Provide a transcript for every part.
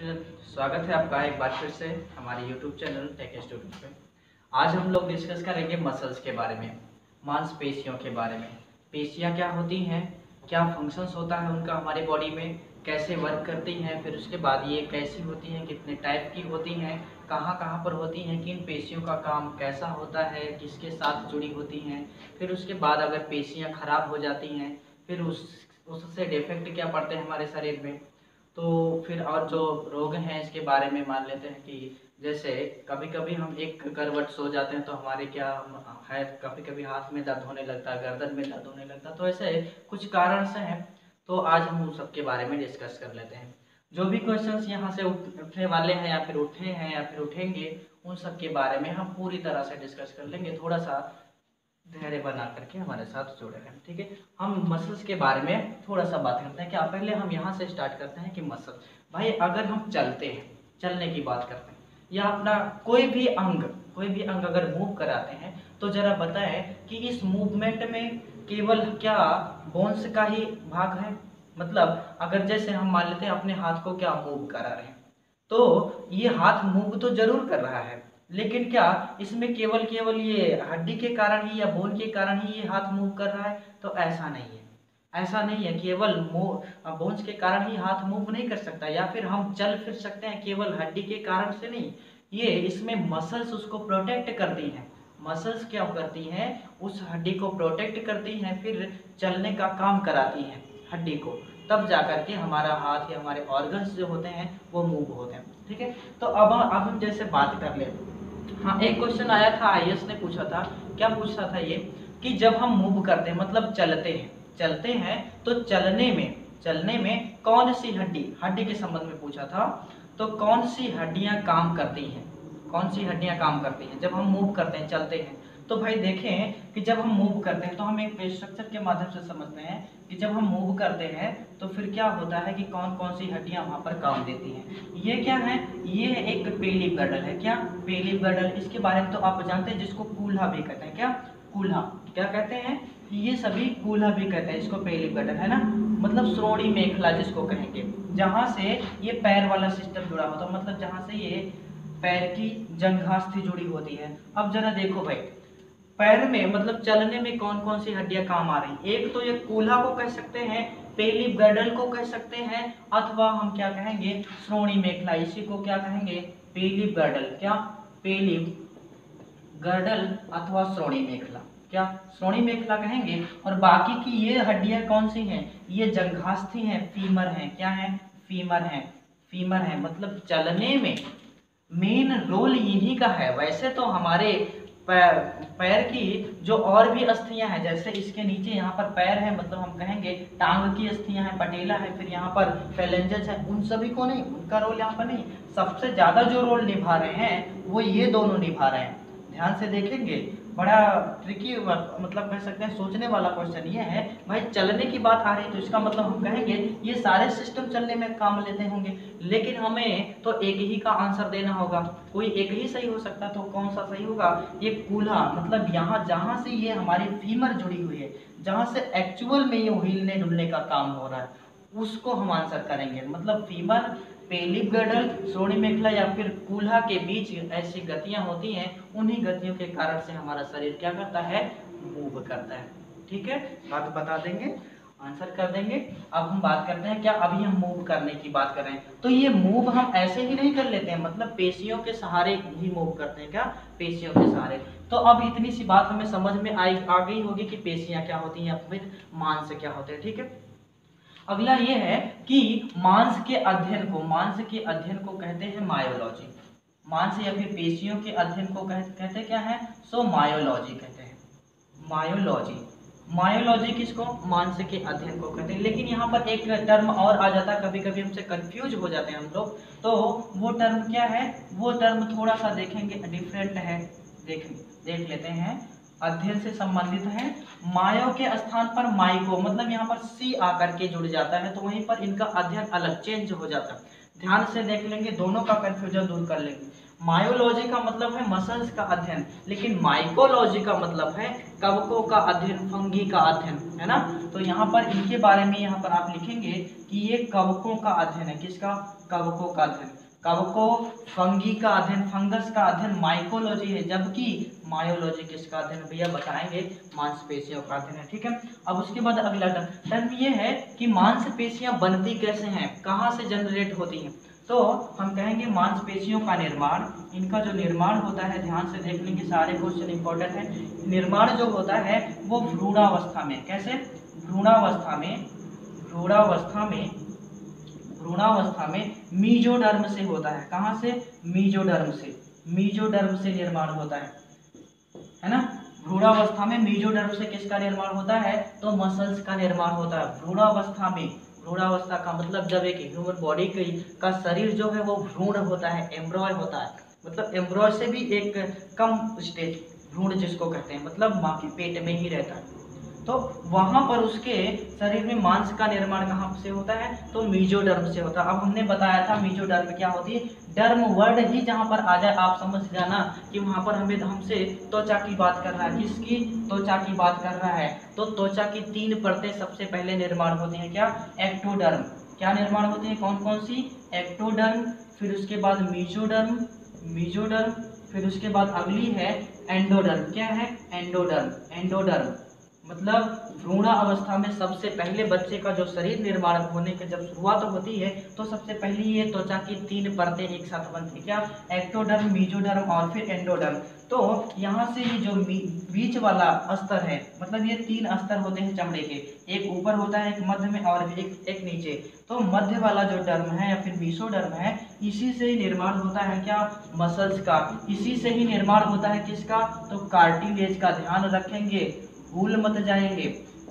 Student, स्वागत है आपका एक बार फिर से हमारे YouTube चैनल टेक स्टूडेंट पे। आज हम लोग डिस्कस करेंगे मसल्स के बारे में, मांसपेशियों के बारे में। पेशियां क्या होती हैं, क्या फंक्शंस होता है उनका हमारे बॉडी में, कैसे वर्क करती हैं, फिर उसके बाद ये कैसी होती हैं, कितने टाइप की होती हैं, कहाँ कहाँ पर होती हैं, किन पेशियों का काम कैसा होता है, किसके साथ जुड़ी होती हैं। फिर उसके बाद अगर पेशियाँ खराब हो जाती हैं फिर उससे डिफेक्ट क्या पड़ते हैं हमारे शरीर में। तो फिर और जो रोग हैं इसके बारे में मान लेते हैं कि जैसे कभी कभी हम एक करवट सो जाते हैं तो हमारे क्या है, कभी कभी हाथ में दर्द होने लगता है, गर्दन में दर्द होने लगता है, तो ऐसे कुछ कारण से हैं। तो आज हम उन सब के बारे में डिस्कस कर लेते हैं। जो भी क्वेश्चंस यहाँ से उठने वाले हैं या फिर उठे हैं या फिर उठेंगे, उन सब के बारे में हम पूरी तरह से डिस्कस कर लेंगे। थोड़ा सा धैर्य बना करके हमारे साथ जुड़े रहें, ठीक है। हम मसल्स के बारे में थोड़ा सा बात करते हैं। क्या पहले हम यहाँ से स्टार्ट करते हैं कि मसल, भाई अगर हम चलते हैं, चलने की बात करते हैं, या अपना कोई भी अंग अगर मूव कराते हैं, तो जरा बताएं कि इस मूवमेंट में केवल क्या बोन्स का ही भाग है। मतलब अगर जैसे हम मान लेते हैं अपने हाथ को क्या मूव करा रहे हैं, तो ये हाथ मूव तो जरूर कर रहा है, लेकिन क्या इसमें केवल केवल ये हड्डी के कारण ही या बोन के कारण ही ये हाथ मूव कर रहा है? तो ऐसा नहीं है, ऐसा नहीं है। केवल बोन्स के कारण ही हाथ मूव नहीं कर सकता, या फिर हम चल फिर सकते हैं केवल हड्डी के कारण से नहीं। ये इसमें मसल्स उसको प्रोटेक्ट करती हैं। मसल्स क्या करती हैं, उस हड्डी को प्रोटेक्ट करती हैं, फिर चलने का काम कराती हैं हड्डी को, तब जाकर के हमारा हाथ या हमारे ऑर्गन्स जो होते हैं वो मूव होते हैं, ठीक है। तो अब हम जैसे बात कर ले। हाँ, एक क्वेश्चन आया था, आईएएस ने पूछा था, क्या पूछा था ये कि जब हम मूव करते हैं मतलब चलते हैं तो चलने में कौन सी हड्डी के संबंध में पूछा था। तो कौन सी हड्डियां काम करती हैं, कौन सी हड्डियां काम करती हैं जब हम मूव करते हैं, चलते हैं। तो भाई देखें कि जब हम मूव करते हैं तो हम एक स्ट्रक्चर के माध्यम से समझते हैं कि जब हम मूव करते हैं तो फिर क्या होता है कि कौन कौन सी हड्डियां वहां पर काम देती हैं। ये क्या है, ये एक पेलिव गर्डल है। क्या पेलिव गर्डल, इसके बारे में तो आप जानते हैं, जिसको कूल्हा भी कहते हैं। क्या कूल्हा क्या कहते हैं, ये सभी कूल्हा भी कहते हैं इसको, पेलिव गर्डल है ना, मतलब श्रोणी मेखला जिसको कहेंगे, जहां से ये पैर वाला सिस्टम जुड़ा होता है, मतलब जहां से ये पैर की जंघास्थि जुड़ी होती है। अब जरा देखो भाई, पैर में मतलब चलने में कौन कौन सी हड्डियां काम आ रही। एक तो ये कूल्हा को कह सकते हैं, पेलिव गर्डल को कह सकते हैं, अथवा हम क्या कहेंगे, श्रोणी मेखला, इसी को क्या कहेंगे, पेलिव गर्डल। क्या पेलिव गर्डल अथवा श्रोणी मेखला, क्या श्रोणी मेखला कहेंगे। और बाकी की ये हड्डियां कौन सी हैं, ये जंघास्थि हैं, फीमर हैं। क्या है, फीमर है, मतलब चलने में मेन रोल इन्हीं का है। वैसे तो हमारे पैर की जो और भी अस्थियां हैं, जैसे इसके नीचे यहाँ पर पैर है, मतलब हम कहेंगे टांग की अस्थियां हैं, पटेला है, फिर यहाँ पर फेलेंजेस है, उन सभी को नहीं, उनका रोल यहाँ पर नहीं। सबसे ज्यादा जो रोल निभा रहे हैं वो ये दोनों निभा रहे हैं। ध्यान से देखेंगे, बड़ा ट्रिकी मतलब कह सकते हैं सोचने वाला क्वेश्चन ये है। भाई चलने की बात आ रही है तो इसका मतलब हम कहेंगे ये सारे सिस्टम चलने में काम लेते होंगे, लेकिन हमें तो एक ही का आंसर देना होगा, कोई एक ही सही हो सकता। तो कौन सा सही होगा, ये कूल्हा, मतलब यहाँ जहाँ से ये हमारी फीमर जुड़ी हुई है, जहाँ से एक्चुअल में ये हिलने डुलने का काम हो रहा है, उसको हम आंसर करेंगे। मतलब फीमर, पेलिव गर्डल, श्रोणी मेखला या फिर कूल्हा के बीच ऐसी गतियां होती हैं, उन्हीं गतियों के कारण से हमारा शरीर क्या करता है, मूव करता है, ठीक है। बात बता देंगे, आंसर कर देंगे। अब हम बात करते हैं, क्या अभी हम मूव करने की बात कर रहे हैं, तो ये मूव हम ऐसे ही नहीं कर लेते हैं, मतलब पेशियों के सहारे ही मूव करते हैं। क्या, पेशियों के सहारे। तो अब इतनी सी बात हमें समझ में आ गई होगी कि पेशियां क्या होती हैं, फिर मांस क्या होते हैं, ठीक है। अगला ये है कि मांस के अध्ययन को कहते हैं मायोलॉजी। मांस या फिर पेशियों के अध्ययन को कहते क्या है, सो मायोलॉजी कहते हैं। मायोलॉजी किसको, मांस के अध्ययन को कहते हैं। लेकिन यहाँ पर एक टर्म और आ जाता है, कभी कभी हमसे कंफ्यूज हो जाते हैं हम लोग। तो वो टर्म क्या है, वो टर्म थोड़ा सा देखेंगे डिफरेंट है, देख लेते हैं। अध्ययन से संबंधित है, मायो के स्थान पर माइको, मतलब यहाँ पर सी आकर के जुड़ जाता है, तो वहीं पर इनका अध्ययन अलग चेंज हो जाता है। ध्यान से देख लेंगे, दोनों का कंफ्यूजन दूर कर लेंगे। मायोलॉजी का मतलब है मसल्स का अध्ययन, लेकिन माइकोलॉजी का मतलब है कवकों का अध्ययन, फंगी का अध्ययन, है ना। तो यहाँ पर इनके बारे में यहाँ पर आप लिखेंगे कि ये कवकों का अध्ययन है। किसका, कवकों का अध्ययन, कवकों फंगी का अध्ययन, फंगस का अध्ययन माइकोलॉजी है, जबकि मायोलॉजी किसका अध्ययन भैया बताएंगे, मांसपेशियों का अध्ययन है। ठीक है, अब उसके बाद अगला टर्म ये है कि मांसपेशियां बनती कैसे हैं, कहाँ से जनरेट होती हैं। तो हम कहेंगे मांसपेशियों का निर्माण, इनका जो निर्माण होता है, ध्यान से देख लेंगे सारे क्वेश्चन इंपॉर्टेंट है। निर्माण जो होता है वो भ्रूणावस्था में, कैसे, भ्रूणावस्था में, भ्रूणावस्था में मीजोडर्म से होता है। कहाँ से, मीजोडर्म से, मीजोडर्म से निर्माण होता है ना। भ्रूणावस्था में मीजोडर्म से किसका निर्माण होता है, तो मसल्स का निर्माण होता है भ्रूणावस्था में। भ्रूणावस्था का मतलब जब एक ह्यूमन बॉडी का शरीर जो है वो भ्रूण होता है, एम्ब्रॉय होता है, मतलब एम्ब्रॉय से भी एक कम स्टेज भ्रूण जिसको कहते हैं, मतलब माँ के पेट में ही रहता है। तो वहां पर उसके शरीर में मांस का निर्माण कहाँ से होता है, तो मीजोडर्म से होता है। अब हमने बताया था मीजोडर्म क्या होती है, डर्म वर्ड ही जहां पर आ जाए आप समझ जाना कि वहां पर हमें हमसे त्वचा की बात कर रहा है। किसकी, त्वचा की बात कर रहा है। तो त्वचा की 3 परतें सबसे पहले निर्माण होती हैं, क्या, एक्टोडर्म। क्या निर्माण होती है, कौन कौन सी, एक्टोडर्म, फिर उसके बाद मीजोडर्म, मीजोडर्म, फिर उसके बाद अगली है एंडोडर्म। क्या है, एंडोडर्म, एंडोडर्म मतलब भ्रूण अवस्था में सबसे पहले बच्चे का जो शरीर निर्माण होने की जब शुरुआत होती है तो सबसे पहले ये त्वचा की 3 परतें एक साथ बनती है, क्या, एक्टोडर्म, मीजोडर्म और फिर एंडोडर्म। तो यहाँ से ये जो बीच वाला स्तर है, मतलब ये 3 स्तर होते हैं चमड़े के, एक ऊपर होता है, एक मध्य में और एक नीचे। तो मध्य वाला जो डर्म है या फिर मीसोडर्म है, इसी से ही निर्माण होता है क्या, मसल्स का। इसी से ही निर्माण होता है किसका, तो कार्टिलेज का। ध्यान रखेंगे, भूल मत जाएंगे,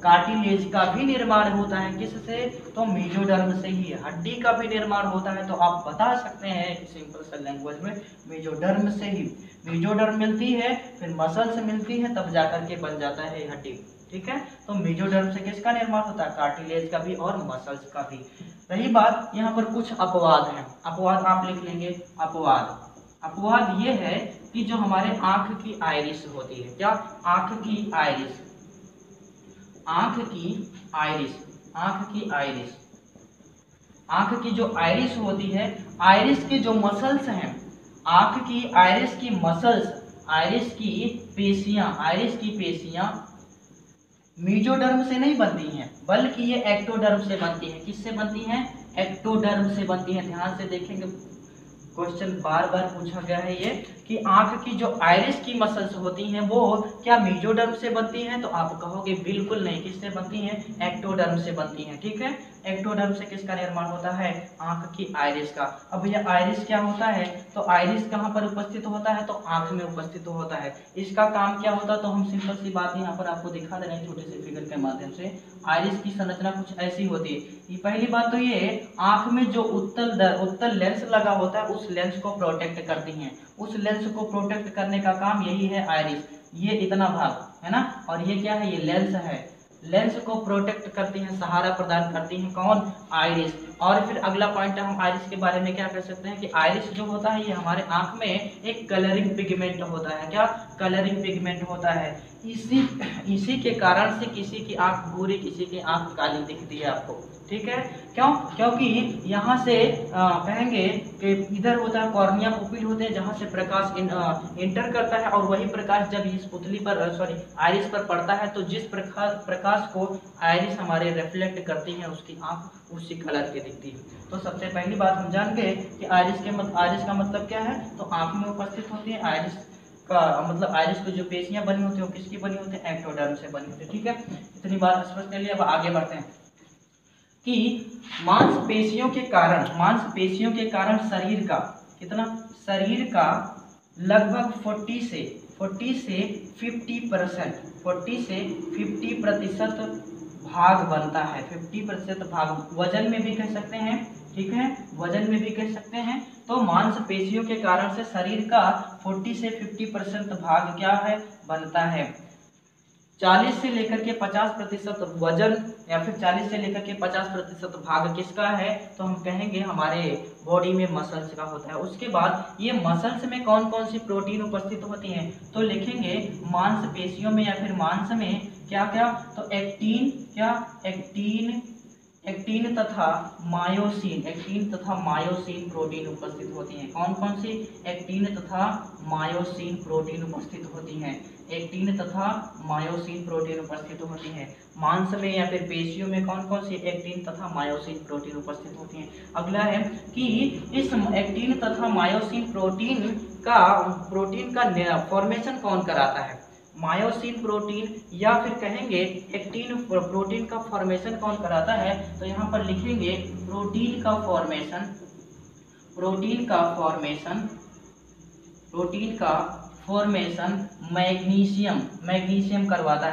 कार्टिलेज का भी निर्माण होता है किससे, तो मीजोडर्म से ही। हड्डी का भी निर्माण होता है, तो आप बता सकते हैं सिंपल सा लैंग्वेज में, मीजोडर्म से ही। मीजोडर्म मिलती है, फिर मसल्स मिलती है, तब जाकर के बन जाता है हड्डी। ठीक है, तो मीजोडर्म से किसका निर्माण होता है, कार्टिलेज का भी और मसल्स का भी। रही बात, यहाँ पर कुछ अपवाद हैं, अपवाद आप लिख लेंगे। अपवाद, अपवाद ये है कि जो हमारे आंख की आइरिस होती है, क्या, आंख की आइरिस, आंख की आइरिस, आंख की आइरिस, आंख की जो आइरिस होती है, आइरिस के जो मसल्स हैं, आंख की आइरिस की मसल्स, आइरिस की पेशियां, आइरिस की पेशियां मीजोडर्म से नहीं बनती हैं, बल्कि ये एक्टोडर्म से बनती हैं। किससे बनती हैं, एक्टोडर्म से बनती हैं। ध्यान से देखेंगे, क्वेश्चन बार बार पूछा गया है ये कि आंख की जो आइरिस की मसल्स होती हैं वो क्या मीजोडर्म से बनती हैं, तो आप कहोगे बिल्कुल नहीं, किससे बनती हैं, एक्टोडर्म से बनती हैं। ठीक है, एक्टोडर्म से किसका निर्माण होता है, आंख की आइरिस का। अब यह आइरिस क्या होता है, तो आइरिस कहाँ पर उपस्थित होता है, तो आंख में उपस्थित होता है। इसका काम क्या होता है, तो हम सिंपल सी बात यहाँ पर आपको दिखा दे रहे हैं छोटे से फिगर के माध्यम से। आइरिस की संरचना कुछ ऐसी होती है। पहली बात तो ये, आंख में जो उत्तल लेंस लगा होता है उस लेंस को प्रोटेक्ट करती हैं, उस लेंस को प्रोटेक्ट करने का काम यही है आइरिस। ये इतना भाग है ना, और ये क्या है, ये लेंस है, लेंस को प्रोटेक्ट करती हैं, सहारा प्रदान करती हैं, कौन, आइरिस। और फिर अगला पॉइंट हम आइरिस के बारे में क्या कर सकते हैं कि आइरिस जो होता है ये हमारे आंख में एक कलरिंग पिगमेंट होता है, क्या, कलरिंग पिगमेंट होता है। इसी के कारण से किसी की आंख भूरी, किसी की आंख काली दिखती है आपको। ठीक है, क्यों, क्योंकि यहाँ से कहेंगे कि इधर होता है कॉर्निया पुपिल होते हैं जहाँ से प्रकाश इंटर करता है, और वही प्रकाश जब इस पुतली पर आइरिस पर पड़ता है तो जिस प्रकाश को आइरिस हमारे रिफ्लेक्ट करती है उसकी आंख उसी कलर की दिखती है। तो सबसे पहली बात हम जान गए कि आइरिस का मतलब क्या है, तो आंख में उपस्थित होती है। आइरिस का मतलब आइरिस की जो पेशियां बनी होती है वो किसकी बनी होती है, एक्टोडर्म से बनी होती है। ठीक है, इतनी बात स्पष्ट कर लिया। अब आगे बढ़ते हैं कि मांसपेशियों के कारण शरीर का कितना, शरीर का लगभग 40 से 50% भाग बनता है। 50% भाग वजन में भी कह सकते हैं। ठीक है, वजन में भी कह सकते हैं। तो मांसपेशियों के कारण से शरीर का 40 से 50% भाग क्या है, बनता है। 40 से लेकर के 50% वजन या फिर 40 से लेकर के 50% भाग किसका है, तो हम कहेंगे हमारे बॉडी में मसल्स का होता है। उसके बाद ये मसल्स में कौन कौन सी प्रोटीन उपस्थित होती हैं, तो लिखेंगे मांसपेशियों में या फिर मांस में क्या क्या, तो एक्टिन, क्या, एक्टिन, एक्टिन तथा मायोसिन प्रोटीन उपस्थित होती हैं। कौन कौन सी? एक्टिन तथा मायोसिन प्रोटीन उपस्थित होती हैं। एक्टिन तथा मायोसिन प्रोटीन उपस्थित होती हैं। मांस में या फिर पेशियों में कौन कौन सी एक्टिन तथा मायोसिन प्रोटीन उपस्थित होती हैं। अगला है कि इस एक्टिन तथा मायोसिन प्रोटीन का फॉर्मेशन कौन कराता है? मायोसिन प्रोटीन या फिर कहेंगे एक्टिन प्रोटीन का फॉर्मेशन कौन कराता है? तो यहाँ पर लिखेंगे प्रोटीन का फॉर्मेशन मैग्नीशियम करवाता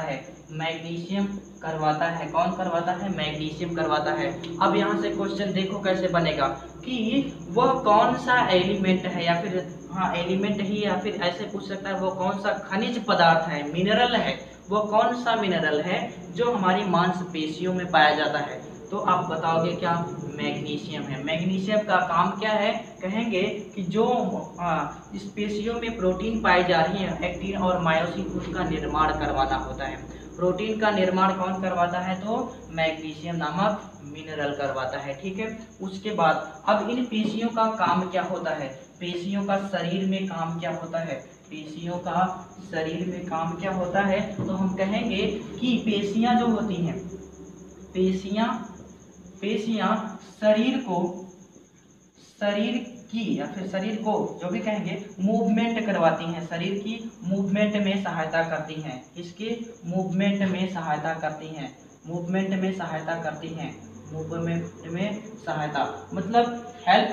है। कौन करवाता है? मैग्नीशियम करवाता है। अब यहाँ से क्वेश्चन देखो कैसे बनेगा कि वह कौन सा एलिमेंट है, या फिर एलिमेंट ही, या फिर ऐसे पूछ सकता है वो कौन सा खनिज पदार्थ है, मिनरल है, वो कौन सा मिनरल है जो हमारी मांसपेशियों में पाया जाता है? तो आप बताओगे क्या? मैग्नीशियम है। मैग्नीशियम का काम क्या है? कहेंगे कि जो इस पेशियों में प्रोटीन पाई जा रही है, एक्टिन और मायोसिन, उसका निर्माण करवाना होता है। प्रोटीन का निर्माण कौन करवाता है? तो मैग्नीशियम नामक मिनरल करवाता है। ठीक है। उसके बाद अब इन पेशियों का काम क्या होता है? पेशियों का शरीर में काम क्या होता है? तो हम कहेंगे कि पेशियां जो होती हैं, पेशियां शरीर को जो भी कहेंगे मूवमेंट करवाती हैं, शरीर की मूवमेंट में सहायता करती हैं। इसके मूवमेंट में सहायता मतलब हेल्प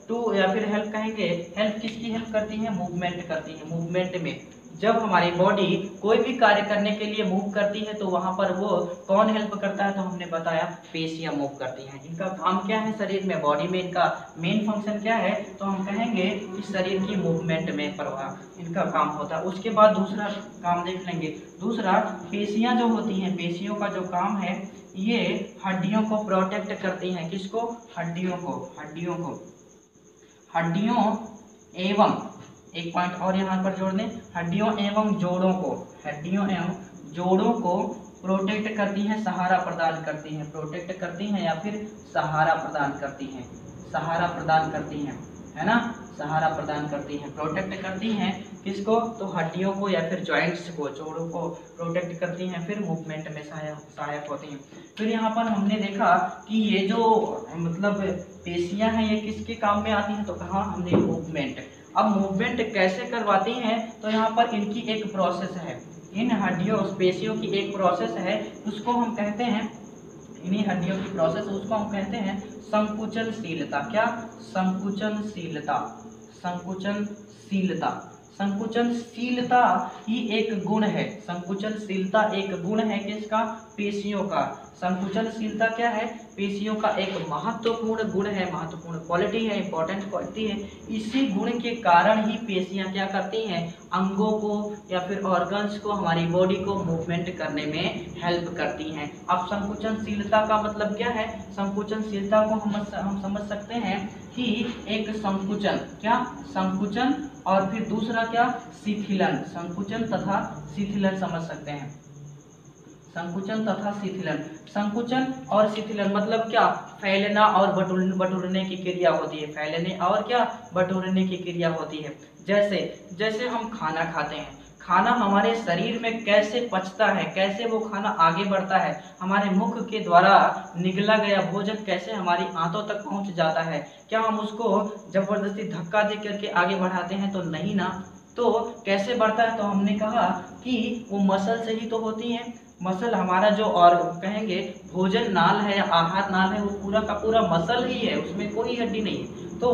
टू या फिर हेल्प कहेंगे, हेल्प किसकी हेल्प करती है? मूवमेंट करती है। मूवमेंट में जब हमारी बॉडी कोई भी कार्य करने के लिए मूव करती है तो वहां पर वो कौन हेल्प करता है? तो हमने बताया पेशियां मूव करती हैं। इनका काम क्या है? शरीर में, बॉडी में इनका मेन फंक्शन क्या है? तो हम कहेंगे इस शरीर की मूवमेंट में इनका काम होता है। उसके बाद दूसरा काम देख लेंगे। दूसरा, पेशियां जो होती हैं, पेशियों का जो काम है, ये हड्डियों को प्रोटेक्ट करती हैं। किसको? हड्डियों एवं, एक पॉइंट और यहाँ पर जोड़ दें, हड्डियों एवं जोड़ों को प्रोटेक्ट करती हैं, सहारा प्रदान करती हैं। प्रोटेक्ट करती हैं या फिर सहारा प्रदान करती हैं, है ना? सहारा प्रदान करती हैं, प्रोटेक्ट करती हैं। किसको? तो हड्डियों को या फिर जॉइंट्स को, जोड़ों को प्रोटेक्ट करती हैं, फिर मूवमेंट में सहायक होती हैं। फिर यहाँ पर हमने देखा कि ये जो मतलब पेशियां हैं, ये किसके काम में आती हैं? तो कहा हमने मूवमेंट। अब मूवमेंट कैसे करवाती हैं? तो यहाँ पर इनकी एक प्रोसेस है, इन हड्डियों पेशियों की एक प्रोसेस है, उसको हम कहते हैं, इन्हीं हड्डियों की प्रोसेस, उसको हम कहते हैं संकुचनशीलता। क्या? संकुचनशीलता ही एक गुण है। संकुचनशीलता एक गुण है किसका? पेशियों का। संकुचनशीलता क्या है? पेशियों का एक महत्वपूर्ण गुण है, महत्वपूर्ण क्वालिटी है, इंपॉर्टेंट क्वालिटी है। इसी गुण के कारण ही पेशियां क्या करती हैं? अंगों को या फिर ऑर्गन्स को, हमारी बॉडी को मूवमेंट करने में हेल्प करती हैं। अब संकुचनशीलता का मतलब क्या है? संकुचनशीलता को हम समझ सकते हैं कि एक संकुचन, क्या? संकुचन, और फिर दूसरा क्या? शिथिलन। संकुचन तथा शिथिलन समझ सकते हैं। संकुचन और शिथिलन मतलब क्या? फैलना और बटोरने की क्रिया होती है। फैलने और क्या? बटोरने की क्रिया होती है। जैसे हम खाना खाते हैं, खाना हमारे शरीर में कैसे पचता है, कैसे वो खाना आगे बढ़ता है, हमारे मुख के द्वारा निगला गया भोजन कैसे हमारी आंतों तक पहुंच जाता है। क्या हम उसको जबरदस्ती धक्का दे करके आगे बढ़ाते हैं? तो नहीं ना। तो कैसे बढ़ता है? तो हमने कहा कि वो मसल से ही तो होती है। मसल हमारा जो, और कहेंगे भोजन नाल है या आहार नाल है, वो पूरा का पूरा मसल ही है, उसमें कोई हड्डी नहीं है। तो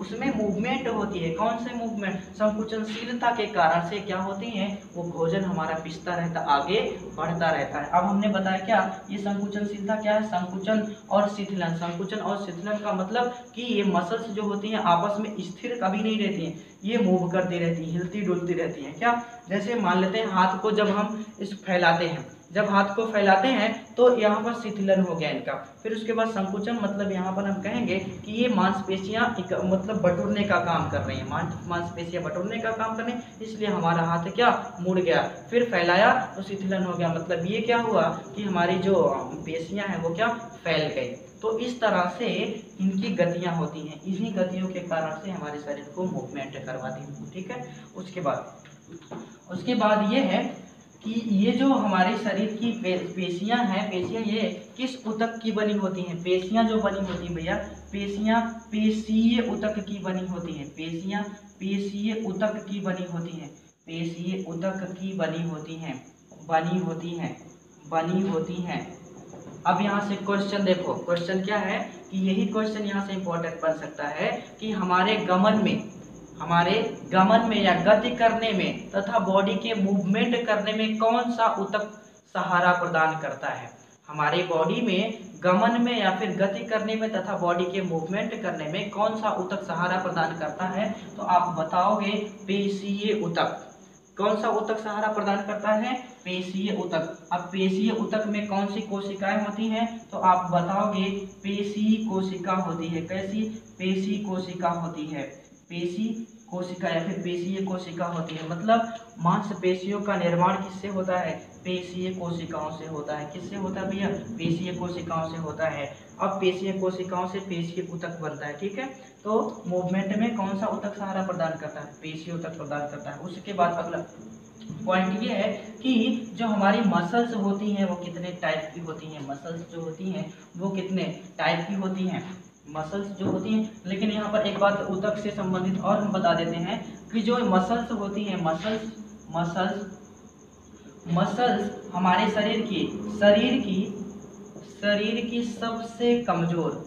उसमें मूवमेंट होती है। कौन से मूवमेंट? संकुचनशीलता के कारण से क्या होती है? वो भोजन हमारा पिसता रहता, आगे बढ़ता रहता है। अब हमने बताया क्या? ये संकुचनशीलता क्या है? संकुचन और शिथिलन। संकुचन और शिथिलन का मतलब कि ये मसल्स जो होती हैं आपस में स्थिर कभी नहीं रहती हैं, ये मूव करती रहती हैं, हिलती डुलती रहती हैं। क्या? जैसे मान लेते हैं हाथ को जब हम फैलाते हैं, जब हाथ को फैलाते हैं तो यहाँ पर शिथिलन हो गया इनका। फिर उसके बाद संकुचन मतलब यहाँ पर हम कहेंगे कि ये मांसपेशियां मतलब बटोरने का काम कर रही हैं, मांसपेशियां बटोरने का काम कर रही हैं, इसलिए हमारा हाथ क्या मुड़ गया। फिर फैलाया तो शिथिलन हो गया, मतलब ये क्या हुआ कि हमारी जो पेशियां हैं वो क्या फैल गई। तो इस तरह से इनकी गतियां होती हैं, इन्हीं गतियों के कारण से हमारे शरीर को मूवमेंट करवाती हैं। ठीक है, उसके बाद ये है कि ये जो हमारे शरीर की पेशियां हैं, पेशियां ये किस ऊतक की बनी होती हैं? पेशियां जो बनी होती हैं भैया, पेशियां पेशीय ऊतक की बनी होती हैं। पेशियां पेशीय ऊतक की बनी होती हैं, पेशीय ऊतक की बनी होती हैं। अब यहाँ से क्वेश्चन देखो, क्वेश्चन क्या है कि यही क्वेश्चन यहाँ से इंपॉर्टेंट बन सकता है कि हमारे गमन में या गति करने में तथा बॉडी के मूवमेंट करने में कौन सा ऊतक सहारा प्रदान करता है? हमारी बॉडी में गमन में या फिर गति करने में तथा बॉडी के मूवमेंट करने में कौन सा ऊतक सहारा प्रदान करता है? तो आप बताओगे पेशीय ऊतक। कौन सा ऊतक सहारा प्रदान करता है? पेशीय ऊतक। अब पेशीय ऊतक में कौन सी कोशिकाएं होती हैं? तो आप बताओगे पेशी कोशिका होती है। कैसी? पेशी कोशिका होती है, पेशी कोशिका या फिर पेशीय कोशिका होती है। मतलब मांसपेशियों का निर्माण किससे होता है? पेशीय कोशिकाओं से होता है। किससे होता है भैया? पेशीय कोशिकाओं से होता है। अब पेशीय कोशिकाओं से पेशीय ऊतक बनता है। ठीक है, तो मूवमेंट में कौन सा ऊतक सहारा प्रदान करता है? पेशीय ऊतक प्रदान करता है। उसके बाद अगला पॉइंट ये है कि जो हमारी मसल्स होती हैं वो कितने टाइप की होती हैं? मसल्स जो होती हैं वो कितने टाइप की होती हैं? मसल्स जो होती हैं, लेकिन यहाँ पर एक बात ऊतक से संबंधित और हम बता देते हैं कि जो मसल्स होती हैं, मसल्स हमारे शरीर की सबसे कमजोर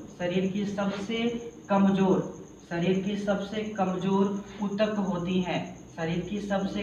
ऊतक होती हैं। शरीर की सबसे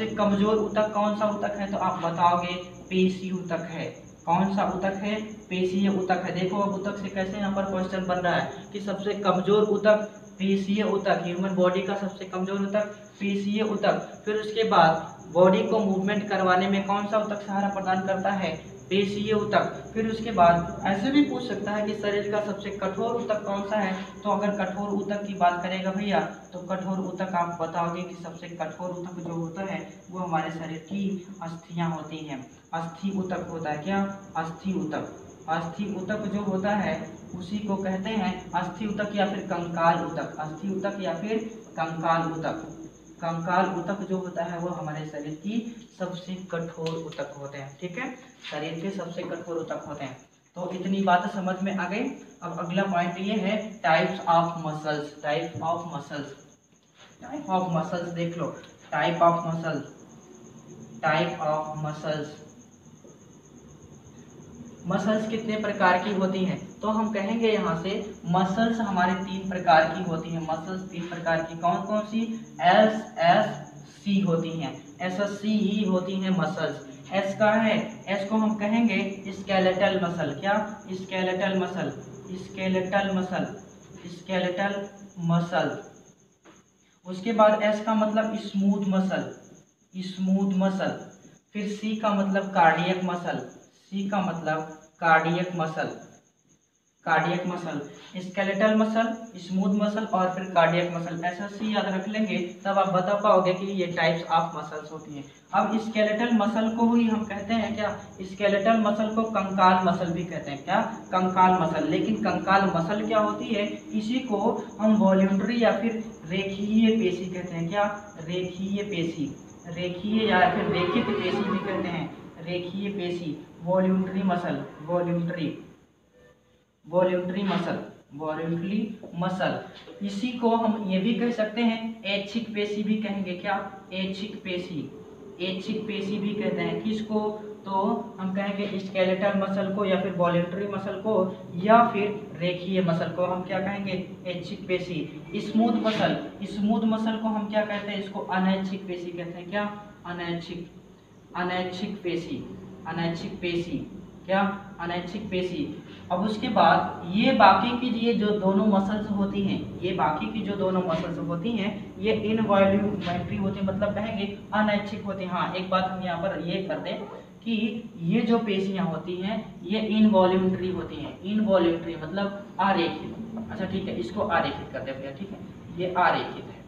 कमजोर ऊतक कौन सा ऊतक है? तो आप बताओगे पेशी ऊतक है। कौन सा ऊतक है? पेशीय ऊतक है। देखो अब ऊतक से कैसे यहाँ पर क्वेश्चन बन रहा है कि सबसे कमजोर ऊतक पेशीय ऊतक, ह्यूमन बॉडी का सबसे कमजोर ऊतक पेशीय ऊतक। फिर उसके बाद बॉडी को मूवमेंट करवाने में कौन सा ऊतक सहारा प्रदान करता है? पेशीय ऊतक। फिर उसके बाद ऐसे भी पूछ सकता है कि शरीर का सबसे कठोर ऊतक कौन सा है? तो अगर कठोर ऊतक की बात करेगा भैया तो कठोर ऊतक आप बताओगे कि सबसे कठोर ऊतक जो होता है वो हमारे शरीर की अस्थियां होती हैं। अस्थि ऊतक होता है। क्या? अस्थि ऊतक। अस्थि ऊतक जो होता है उसी को कहते हैं अस्थि ऊतक या फिर कंकाल ऊतक। अस्थि ऊतक या फिर कंकाल ऊतक। कंकाल ऊतक जो होता है वो हमारे शरीर की सबसे कठोर ऊतक होते हैं। ठीक है, शरीर के सबसे कठोर ऊतक होते हैं। तो इतनी बात समझ में आ गई। अब अगला पॉइंट ये है types of muscles. Type of muscles देख लो। टाइप ऑफ मसल्स कितने प्रकार की होती हैं? तो हम कहेंगे यहाँ से मसल्स हमारे 3 प्रकार की होती हैं। मसल्स 3 प्रकार की कौन कौन सी? SSC होती हैं। SSC ही होती हैं मसल्स। एस का है, एस को हम कहेंगे स्केलेटल मसल। क्या? Skeletal muscle. उसके बाद एस का मतलब स्मूथ मसल। फिर सी का मतलब cardiac muscle. Skeletal muscle, smooth muscle और फिर कार्डियक मसल। SSC याद रख लेंगे तब आप बता पाओगे कि ये टाइप्स ऑफ मसल्स होती हैं। अब स्केलेटल मसल को ही हम कहते हैं क्या? स्केलेटल मसल को कंकाल मसल भी कहते हैं। क्या? कंकाल मसल। लेकिन कंकाल मसल क्या होती है? इसी को हम वॉल्यूंटरी या फिर रेखीय पेशी कहते हैं। क्या? रेखीय या फिर रेखित पेशी भी कहते हैं। रेखीय पेशी, वॉल्यूंटरी मसल। इसी को हम ये भी कह सकते हैं ऐच्छिक पेशी भी कहेंगे। क्या? ऐच्छिक पेशी भी कहते हैं। किसको? तो हम कहेंगे स्केलेटल मसल को या फिर वॉल्यूंटरी मसल को या फिर रेखीय मसल को हम क्या कहेंगे? ऐच्छिक पेशी। स्मूथ मसल को हम क्या कहते हैं? इसको अनैच्छिक पेशी कहते हैं। क्या? अनैच्छिक पेशी। क्या? अनैच्छिक पेशी। अब उसके बाद ये बाकी की जो दोनों मसल्स होती हैं ये इनवॉल्यूमेंट्री होती है, मतलब कहेंगे अनैच्छिक होती हैं। हाँ, एक बात हम यहाँ पर ये कर दें कि ये जो पेशियां होती हैं ये इनवॉल्यूंटरी होती हैं। इनवॉल्यूंटरी मतलब आरेखित। अच्छा ठीक है, इसको आरेखित कर देते हैं। ठीक है, ये आरेखित है,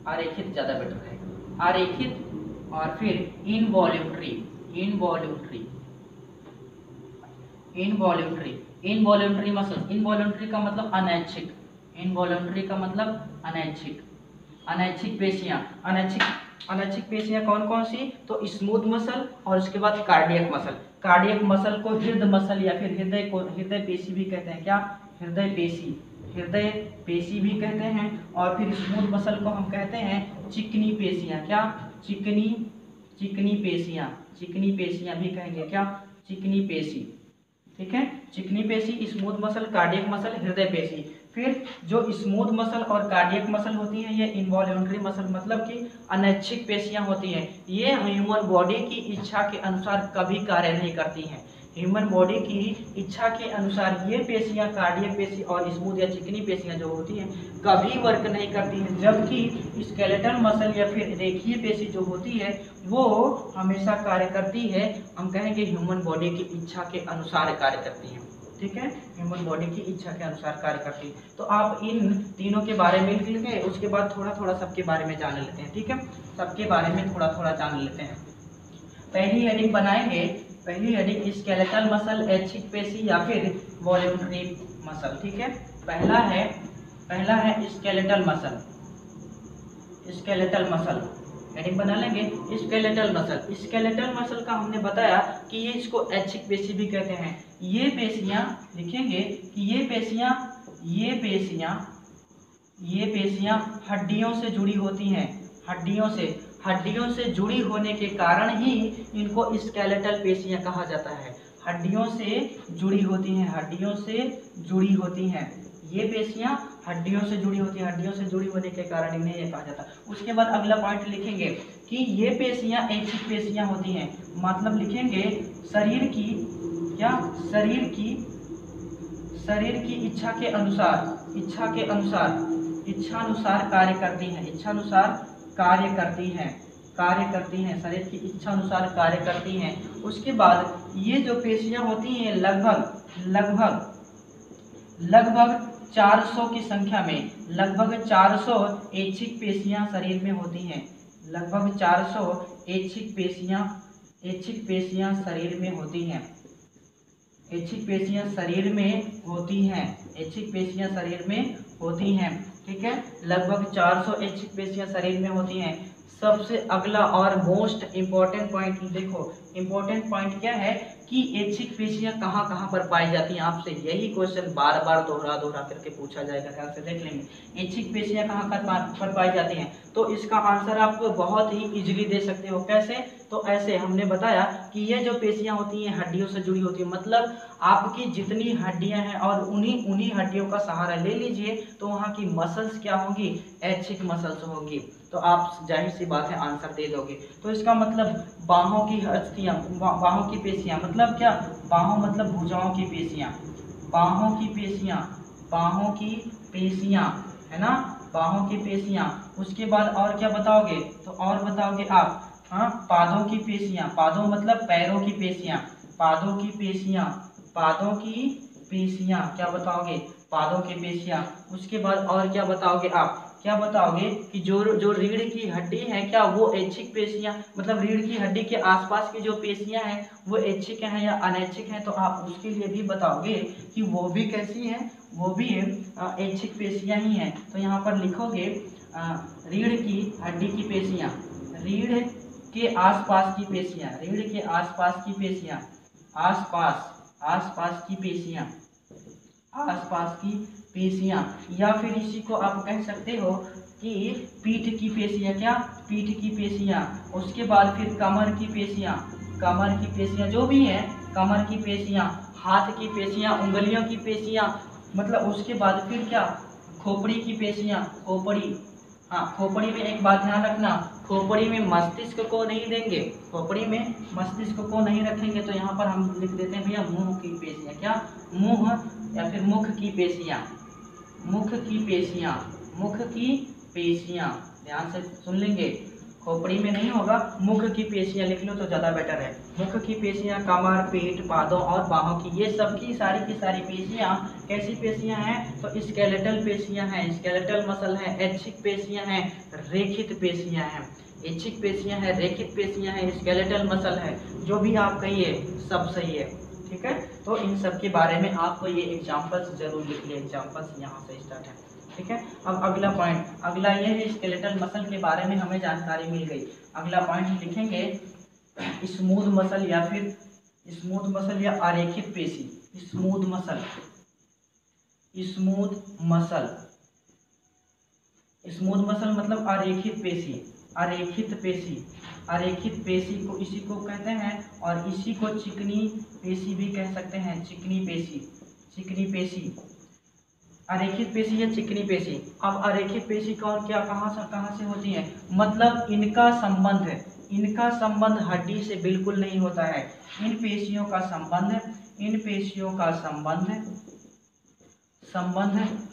आरेखित ज़्यादा बेटर है। आरेखित और फिर involuntary. Involuntary, involuntary, involuntary muscles. Involuntary का मतलब अनैच्छिक, इनवॉल्यूंटरी का मतलब अनैच्छिक। अनैच्छिक पेशियां, अनैच्छिक पेशियां कौन कौन सी? तो स्मूथ मसल और उसके बाद कार्डियक मसल। कार्डियक मसल को हृदय मसल या फिर हृदय पेशी भी कहते हैं। क्या? हृदय पेशी, हृदय पेशी भी कहते हैं। और फिर स्मूथ मसल को हम कहते हैं चिकनी पेशियां। क्या? चिकनी पेशियां, चिकनी पेशियां भी कहेंगे। क्या? चिकनी पेशी। ठीक है, चिकनी पेशी, स्मूथ मसल, कार्डियक मसल, हृदय पेशी। फिर जो स्मूथ मसल और कार्डियक मसल होती हैं ये इनवॉल्यूंटरी मसल मतलब कि अनैच्छिक पेशियां होती हैं। ये ह्यूमन बॉडी की इच्छा के अनुसार कभी कार्य नहीं करती हैं। ह्यूमन बॉडी की इच्छा के अनुसार ये पेशियां, कार्डियक पेशी और स्मूथ या चिकनी पेशियां जो होती हैं कभी वर्क नहीं करती हैं, जबकि स्केलेटल मसल या फिर रेखीय पेशी जो होती है वो हमेशा कार्य करती है। हम कहेंगे ह्यूमन बॉडी की इच्छा के अनुसार कार्य करती हैं। ठीक है, ह्यूमन बॉडी की इच्छा के अनुसार कार्य करती है। तो आप इन तीनों के बारे में लिख लेंगे, उसके बाद थोड़ा थोड़ा सबके बारे में जान लेते हैं। ठीक है, सबके बारे में थोड़ा थोड़ा जान लेते हैं। पहली हेडिंग बनाएंगे, पहली हेडिंग स्केलेटल मसल, ऐच्छिक पेशी या फिर वॉल्यूंटरी मसल। ठीक है, पहला है skeletal muscle. Skeletal muscle heading बना लेंगे, स्केलेटल मसल। स्केलेटल मसल का हमने बताया कि ये इसको ऐच्छिक पेशी भी कहते हैं। ये पेशियां लिखेंगे कि ये पेशियां हड्डियों से जुड़ी होती हैं। हड्डियों से जुड़ी होने के कारण ही इनको स्केलेटल पेशियां कहा जाता है। हड्डियों से जुड़ी होती हैं, हड्डियों से जुड़ी होती हैं। ये पेशियां हड्डियों से जुड़ी होती हैं, हड्डियों से जुड़ी होने के कारण इन्हें ये कहा जाता है। उसके बाद अगला पॉइंट लिखेंगे कि ये पेशियां ऐच्छिक पेशियां होती हैं। मतलब लिखेंगे शरीर की क्या? शरीर की इच्छा अनुसार कार्य करती हैं। शरीर की इच्छा अनुसार कार्य करती हैं। उसके बाद ये जो पेशियां होती हैं लगभग 400 की संख्या में, लगभग 400 ऐच्छिक पेशियां शरीर में होती हैं। लगभग 400 ऐच्छिक पेशियां शरीर में होती हैं। ऐच्छिक पेशियां शरीर में होती हैं। ठीक है, लगभग 400 ऐच्छिक पेशियां शरीर में होती हैं। सबसे अगला और मोस्ट इम्पोर्टेंट पॉइंट देखो, इम्पोर्टेंट पॉइंट क्या है कि ऐच्छिक पेशियां कहाँ कहाँ पर पाई जाती हैं। आपसे यही क्वेश्चन बार बार दोहरा करके पूछा जाएगा, ध्यान से देख लेंगे। ऐच्छिक पेशियां कहाँ पर पाई जाती हैं, तो इसका आंसर आप बहुत ही इजीली दे सकते हो। कैसे? तो ऐसे हमने बताया कि ये जो पेशियां होती हैं हड्डियों से जुड़ी होती है। मतलब आपकी जितनी हड्डियां हैं और उन्हीं हड्डियों का सहारा ले लीजिए तो वहाँ की मसल्स क्या होंगी? ऐच्छिक मसल्स होंगी। तो आप जाहिर सी बात है आंसर दे दोगे। तो इसका मतलब बाहों की अस्थियां, बाहों की पेशियां मतलब क्या? बाहों मतलब भुजाओं की पेशियां, बाहों की पेशियां है ना, बाहों की पेशियां। उसके बाद और क्या बताओगे? तो और बताओगे आप पादों की पेशियां, पादों मतलब पैरों की पेशियां, पादों की पेशियां क्या बताओगे? पादों की पेशियां। उसके बाद और क्या बताओगे आप? क्या बताओगे कि जो रीढ़ की हड्डी है क्या वो ऐच्छिक पेशियां, मतलब रीढ़ की हड्डी के आसपास की जो पेशियां हैं वो ऐच्छिक हैं या अनैच्छिक हैं? तो आप उसके लिए भी बताओगे कि वो भी कैसी हैं, वो भी ऐच्छिक पेशियां ही हैं। तो यहाँ पर लिखोगे रीढ़ की हड्डी की पेशियां, रीढ़ के आसपास की पेशियां, रीढ़ के आसपास की पेशियां, आसपास की पेशियां। या फिर इसी को आप कह सकते हो कि पीठ की पेशियां। क्या? पीठ की पेशियां। उसके बाद फिर कमर की पेशियां जो भी हैं, कमर की पेशियां, हाथ की पेशियां, उंगलियों की पेशियां। मतलब उसके बाद फिर क्या? खोपड़ी की पेशियां, खोपड़ी। खोपड़ी में एक बात ध्यान रखना, खोपड़ी में मस्तिष्क को नहीं देंगे, खोपड़ी में मस्तिष्क को नहीं रखेंगे। तो यहाँ पर हम लिख देते हैं भैया मुंह की पेशियां। क्या? मुंह या फिर मुख की पेशियां। ध्यान से सुन लेंगे, खोपड़ी में नहीं होगा, मुख की पेशियां लिख लो तो ज़्यादा बेटर है। मुख की पेशियां, कमर, पेट, पादों और बाहों की, ये सब की सारी पेशियां कैसी पेशियां हैं? तो स्केलेटल पेशियां हैं, स्केलेटल मसल है। ऐच्छिक पेशियां हैं, रेखित पेशियां हैं। ऐच्छिक पेशियां हैं, रेखित पेशियां हैं, स्केलेटल मसल है। जो भी आप कहिए सब सही है, ठीक है। तो इन सब के बारे में आपको ये एग्जांपल्स जरूर लिख लिए, एग्जांपल्स यहाँ से स्टार्ट है, ठीक है। अब अगला पॉइंट, अगला ये है स्केलेटल मसल के बारे में हमें जानकारी मिल गई। अगला पॉइंट लिखेंगे स्मूथ मसल या फिर स्मूथ मसल या अरेखित पेशी। Smooth muscle, smooth muscle, smooth muscle मतलब अरेखित पेशी। अरेखित पेशी, अरेखित पेशी को इसी को कहते हैं, और इसी को चिकनी पेशी भी कह सकते हैं। चिकनी पेशी, चिकनी पेशी, अरेखित पेशी या चिकनी पेशी। अब अरेखित पेशी कौन क्या कहाँ से होती है? मतलब इनका संबंध, इनका संबंध हड्डी से बिल्कुल नहीं होता है। इन पेशियों का संबंध, इन पेशियों का संबंध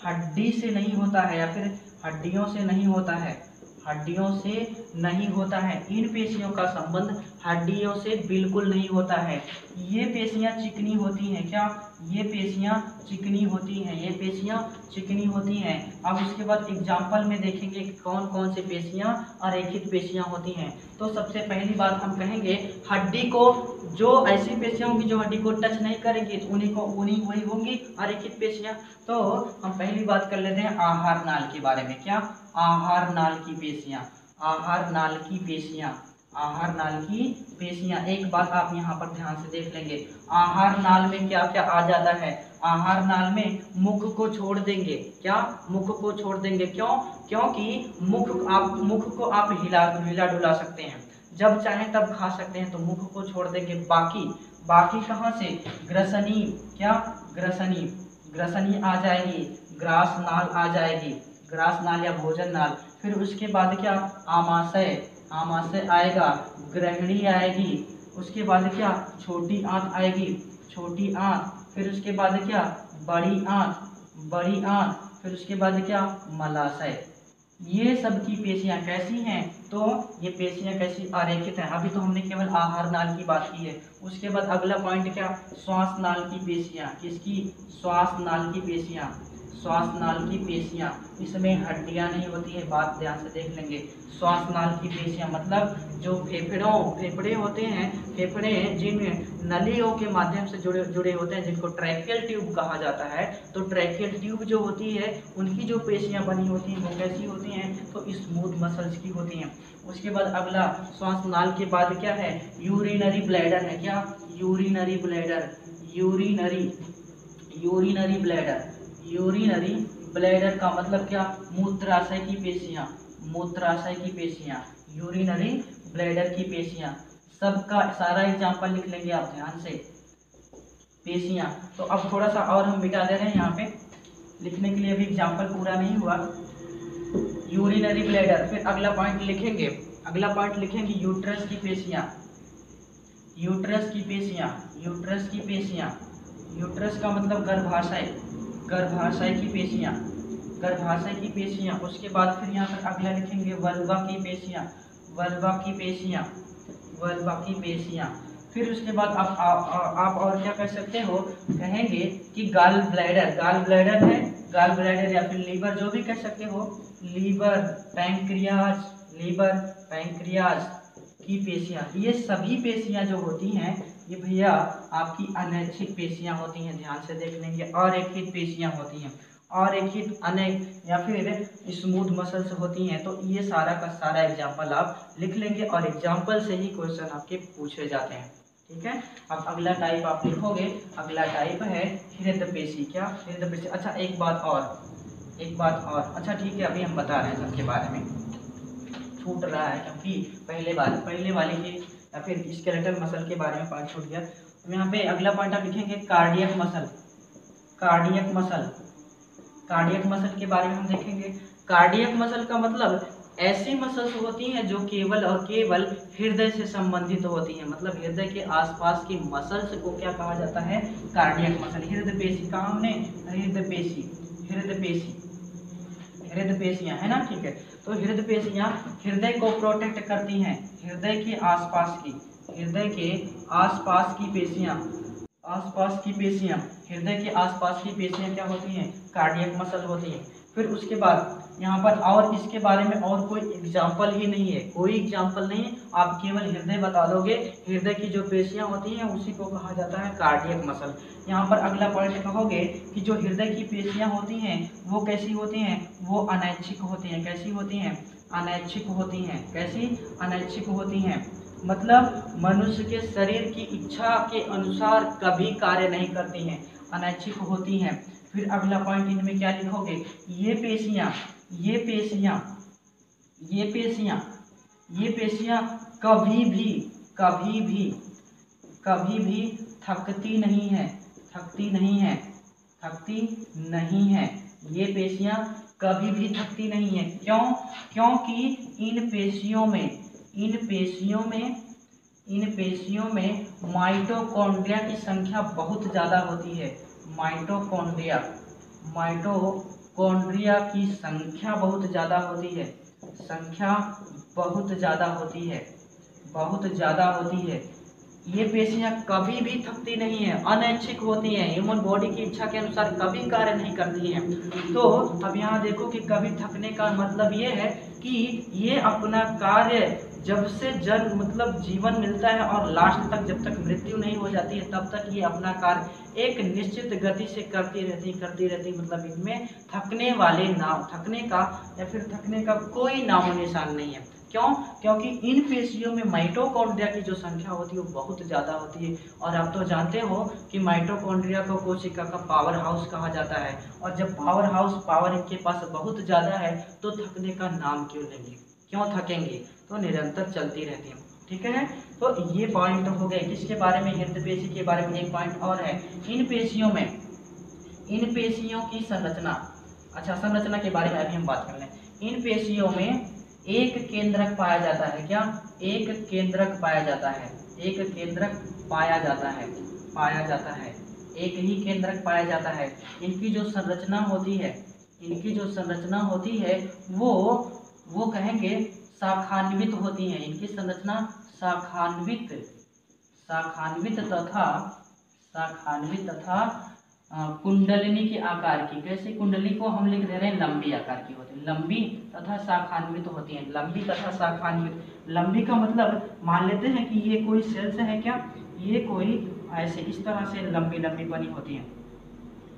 हड्डी से नहीं होता है, या फिर हड्डियों से नहीं होता है, हड्डियों से नहीं होता है। इन पेशियों का संबंध हड्डियों से बिल्कुल नहीं होता है। ये पेशियां चिकनी होती हैं। क्या? ये पेशियां चिकनी होती हैं, ये पेशियां चिकनी होती हैं। अब इसके बाद एग्जाम्पल में देखेंगे कि कौन कौन से पेशियां अरेखित पेशियां होती हैं। तो सबसे पहली बात हम कहेंगे हड्डी को, जो ऐसी पेशियां होंगी जो हड्डी को टच नहीं करेंगी तो उन्हीं वही होंगी अरेखित पेशियां। तो हम पहली बात कर लेते हैं आहार नाल के बारे में। क्या? आहार नाल की पेशियां, आहार नाल की पेशियां, आहार नाल की पेशियां। एक बात आप यहाँ पर ध्यान से देख लेंगे, आहार नाल में क्या क्या आ जाता है? आहार नाल में मुख को छोड़ देंगे। क्या? मुख को छोड़ देंगे। क्यों? क्योंकि मुख को आप हिला डुला सकते हैं, जब चाहे तब खा सकते हैं, तो मुख को छोड़ देंगे। बाकी कहाँ से? ग्रसनी। क्या? ग्रसनी, ग्रसनी आ जाएगी, ग्रास नाल आ जाएगी, ग्रास नाल या भोजन नाल। फिर उसके बाद क्या? आमाशय, आमाशय आएगा, ग्रहणी आएगी, उसके बाद क्या? छोटी आंत आएगी, छोटी आंत। फिर उसके बाद क्या? बड़ी आंत, बड़ी आंत। फिर उसके बाद क्या? मलाशय। ये सब की पेशियां कैसी हैं? तो ये पेशियां कैसी? अरेखित हैं। अभी तो हमने केवल आहार नाल की बात की है। उसके बाद अगला पॉइंट क्या? श्वास नाल की पेशियां। किसकी? श्वास नाल की पेशियां, श्वास नाल की पेशियां। इसमें हड्डियां नहीं होती है, बात ध्यान से देख लेंगे। श्वास नाल की पेशियां मतलब जो फेफड़े होते हैं, फेफड़े जिन नलियों के माध्यम से जुड़े होते हैं, जिनको ट्रैकियल ट्यूब कहा जाता है। तो ट्रैकियल ट्यूब जो होती है, उनकी जो पेशियां बनी होती हैं वो कैसी होती हैं? तो स्मूथ मसल्स की होती हैं। उसके बाद अगला श्वास नाल के बाद क्या है? यूरिनरी ब्लैडर है। क्या? Urinary bladder, urinary bladder. Urinary bladder का मतलब क्या? मूत्राशय की पेशियां, मूत्राशय की पेशियां, यूरिनरी ब्लैडर की पेशियां। सबका सारा एग्जांपल लिख लेंगे आप ध्यान से। पेशियां तो अब थोड़ा सा और हम मिटा दे रहे हैं यहाँ पे लिखने के लिए, अभी एग्जांपल पूरा नहीं हुआ। Urinary bladder. फिर अगला पॉइंट लिखेंगे, अगला पॉइंट लिखेंगे यूट्रस की पेशियां, यूट्रस की पेशियां, यूट्रस की पेशियां। यूट्रस का मतलब गर्भाशय, गर्भाशय की पेशियां, गर्भाशय की पेशियां। उसके बाद फिर यहाँ पर अगला लिखेंगे वल्वा की पेशियां, वल्वा की पेशियां, वल्वा की पेशियां। फिर उसके बाद आप और क्या कह सकते हो? कहेंगे कि गाल ब्लैडर, गाल ब्लैडर है, गाल ब्लैडर या फिर लीवर, जो भी कह सकते हो, लीवर, पैंक्रियाज, लीवर, पैंक्रियाज की पेशियां। ये सभी पेशियां जो होती हैं ये भैया आपकी अनैच्छिक पेशियां होती हैं, ध्यान से देख लेंगे। और रेखित पेशियां होती हैं, और रेखित अनेक या फिर स्मूथ मसल्स होती हैं। तो ये सारा का सारा एग्जाम्पल आप लिख लेंगे, और एग्जाम्पल से ही क्वेश्चन आपके पूछे जाते हैं, ठीक है। अब अगला टाइप आप लिखोगे, अगला टाइप है हृदय पेशी। क्या? हृदय पेशी। अच्छा एक बात और, अच्छा ठीक है, अभी हम बता रहे हैं सबके बारे में, छूट रहा है क्योंकि पहले वाले के या फिर स्केलेटल मसल के बारे में पॉइंट छूट गया। तो यहाँ पे अगला पॉइंट आप लिखेंगे cardiac muscle, cardiac muscle, cardiac muscle के बारे में हम देखेंगे। कार्डियक मसल का मतलब ऐसी मसल्स होती हैं जो केवल और केवल हृदय से संबंधित होती हैं, मतलब हृदय के आसपास की मसल्स को क्या कहा जाता है? Cardiac muscle. हृदय पेशी कहा हमने? हृदय पेशी, हृदय पेशी, हृदय पेशियां है ना, ठीक है। तो हृदय पेशियां हृदय को प्रोटेक्ट करती हैं, हृदय के आसपास की, हृदय के आसपास की पेशियां, आसपास की पेशियां, हृदय के आसपास की पेशियां क्या होती हैं? कार्डियक मसल होती हैं। फिर उसके बाद यहाँ पर और इसके बारे में और कोई एग्जाम्पल ही नहीं है, कोई एग्जाम्पल नहीं, आप केवल हृदय बता दोगे। हृदय की जो पेशियां होती हैं उसी को कहा जाता है कार्डियक मसल। यहाँ पर अगला पॉइंट कहोगे कि जो हृदय की पेशियां होती हैं वो कैसी होती हैं? वो अनैच्छिक होती हैं। कैसी होती हैं? अनैच्छिक होती हैं। कैसी? अनैच्छिक होती हैं। मतलब मनुष्य के शरीर की इच्छा के अनुसार कभी कार्य नहीं करती हैं, अनैच्छिक होती हैं। फिर अगला पॉइंट इनमें क्या लिखोगे? ये पेशियां, ये पेशियां, ये पेशियां, ये पेशियां कभी भी, कभी भी, कभी भी थकती नहीं है, थकती नहीं है, थकती नहीं है। ये पेशियां कभी भी थकती नहीं है। क्यों? क्योंकि इन पेशियों में, इन पेशियों में, इन पेशियों में माइटोकॉन्ड्रिया की संख्या बहुत ज़्यादा होती है। माइटोकॉन्ड्रिया, माइटोकॉन्ड्रिया की संख्या बहुत ज़्यादा होती है, संख्या बहुत ज़्यादा होती है, बहुत ज़्यादा होती है। ये पेशियां कभी भी थकती नहीं है, अनैच्छिक होती हैं, ह्यूमन बॉडी की इच्छा के अनुसार कभी कार्य नहीं करती हैं। तो अब यहाँ देखो कि कभी थकने का मतलब ये है कि ये अपना कार्य जब से जन्म मतलब जीवन मिलता है और लास्ट तक, जब तक मृत्यु नहीं हो जाती है तब तक ये अपना कार्य एक निश्चित गति से करती रहती, मतलब इनमें थकने वाले नाम, थकने का या फिर थकने का कोई नामो निशान नहीं है। क्यों? क्योंकि इन पेशियों में माइटोकॉन्ड्रिया की जो संख्या होती है वो बहुत ज़्यादा होती है। और आप तो जानते हो कि माइटोकॉन्ड्रिया को कोशिका का पावर हाउस कहा जाता है। और जब पावर हाउस, पावर इनके पास बहुत ज़्यादा है तो थकने का नाम क्यों लेंगे? क्यों थकेंगे? तो निरंतर चलती रहती है। ठीक है, तो ये पॉइंट हो गए किसके बारे में? हृदय पेशी के बारे में। एक पॉइंट और है, इन पेशियों में, इन पेशियों की संरचना। अच्छा, संरचना के बारे में अभी हम बात कर लें। इन पेशियों में एक केंद्रक पाया जाता है। क्या? एक केंद्रक पाया जाता है, एक केंद्रक पाया जाता है, पाया जाता है, एक ही केंद्रक पाया जाता है। इनकी जो संरचना होती है, इनकी जो संरचना होती है वो कहेंगे शाखान्वित होती है। इनकी संरचना शाखान्वित, शाखान्वित तथा, शाखान्वित तथा कुंडलिनी के आकार की। कैसे? कुंडली को हम लिख दे रहे हैं लंबी आकार की होती है, लंबी तथा शाखान्वित होती है, लंबी तथा शाखान्वित। लंबी का मतलब मान लेते हैं कि ये कोई सेल्स है क्या, ये कोई ऐसे इस तरह से लंबी लंबी बनी होती है,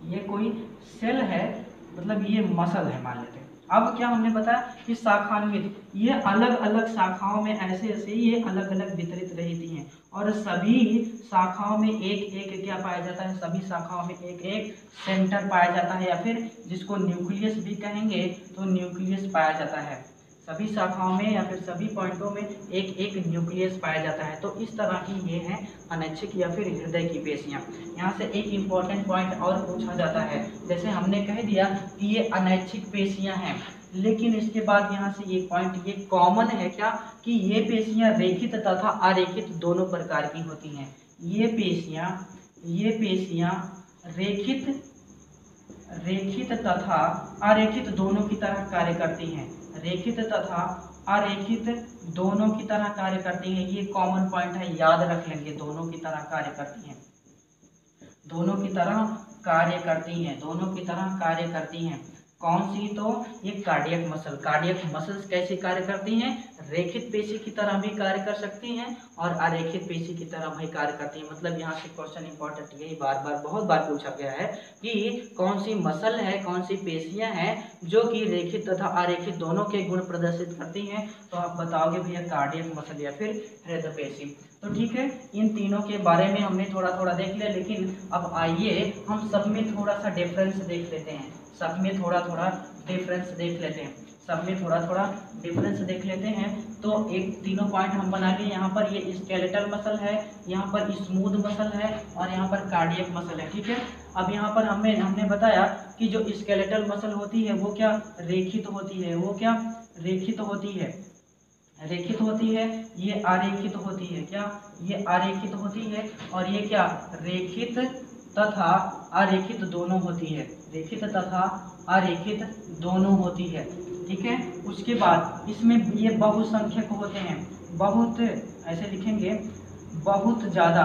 ये कोई सेल है, मतलब ये मसल है मान लेते हैं। अब क्या हमने बताया कि शाखान्वित, ये अलग अलग शाखाओं में ऐसे ऐसे ये अलग अलग वितरित रहती हैं और सभी शाखाओं में एक एक क्या पाया जाता है? सभी शाखाओं में एक एक सेंटर पाया जाता है, या फिर जिसको न्यूक्लियस भी कहेंगे तो न्यूक्लियस पाया जाता है। सभी शाखाओं में या फिर सभी पॉइंटों में एक एक न्यूक्लियस पाया जाता है। तो इस तरह की ये है अनैच्छिक या फिर हृदय की पेशियां। यहाँ से एक इम्पॉर्टेंट पॉइंट और पूछा जाता है, जैसे हमने कह दिया कि ये अनैच्छिक पेशियां हैं, लेकिन इसके बाद यहाँ से एक पॉइंट ये कॉमन है क्या, कि ये पेशियां रेखित तथा अरेखित दोनों प्रकार की होती हैं। ये पेशियां रेखित, रेखित तथा अरेखित दोनों की तरह कार्य करती हैं, रेखित तथा अरेखित दोनों की तरह कार्य करती हैं। ये कॉमन पॉइंट है, याद रख लेंगे, दोनों की तरह कार्य करती हैं, दोनों की तरह कार्य करती हैं, दोनों की तरह कार्य करती हैं। कौन सी? तो ये कार्डियक मसल। कार्डियक मसल्स कैसे कार्य करती हैं? रेखित पेशी की तरह भी कार्य कर सकती हैं और अरेखित पेशी की तरह भी कार्य करती हैं। मतलब यहाँ से क्वेश्चन इंपॉर्टेंट यही बार बार बहुत बार पूछा गया है कि कौन सी मसल है, कौन सी पेशियां हैं जो कि रेखित तथा अरेखित दोनों के गुण प्रदर्शित करती हैं। तो आप बताओगे भैया कार्डियक मसल या फिर हृदय पेशी। तो ठीक है, इन तीनों के बारे में हमने थोड़ा थोड़ा देख लिया, लेकिन अब आइए हम सब में थोड़ा सा डिफरेंस देख लेते हैं, सब में थोड़ा थोड़ा डिफरेंस देख लेते हैं, सब में थोड़ा थोड़ा डिफरेंस देख लेते हैं। तो एक तीनों पॉइंट हम बना लिए। यहाँ पर ये स्केलेटल मसल है, यहाँ पर स्मूथ मसल है और यहाँ पर कार्डियक मसल है। ठीक है, अब यहाँ पर हमने बताया कि जो स्केलेटल मसल होती है वो क्या रेखित होती है, वो क्या रेखित होती है, रेखित होती है, ये अरेखित होती है। क्या? ये अरेखित होती है और ये क्या रेखित तथा अरेखित दोनों होती है, रेखित तथा अरेखित दोनों होती है। ठीक है, उसके बाद इसमें ये बहुसंख्यक होते हैं, बहुत ऐसे लिखेंगे बहुत ज़्यादा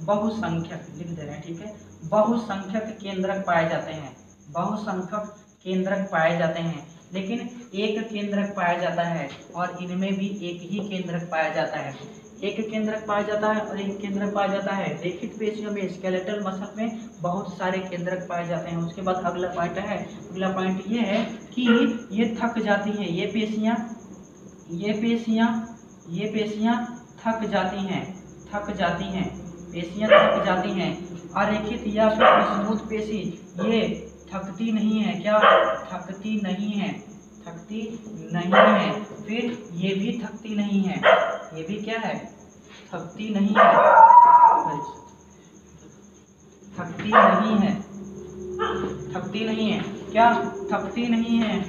बहुसंख्यक लिख दे रहे हैं, ठीक है, बहुसंख्यक केंद्रक पाए जाते हैं, बहुसंख्यक केंद्रक पाए जाते हैं, लेकिन एक केंद्रक पाया जाता है और इनमें भी एक ही केंद्रक पाया जाता है, एक केंद्रक पाया जाता है और एक केंद्रक पाया जाता है। रेखित पेशियों में स्केलेटल मसल में बहुत सारे केंद्रक पाए जाते हैं। उसके बाद अगला पॉइंट है, अगला पॉइंट ये है कि ये थक जाती हैं, ये पेशियां थक जाती हैं, पेशियां थक जाती हैं। अरेखित या फिर स्मूथ पेशी ये थकती नहीं है, क्या थकती नहीं है, फिर ये भी थकती नहीं है, ये भी क्या है, थकती नहीं है, क्या थकती नहीं है,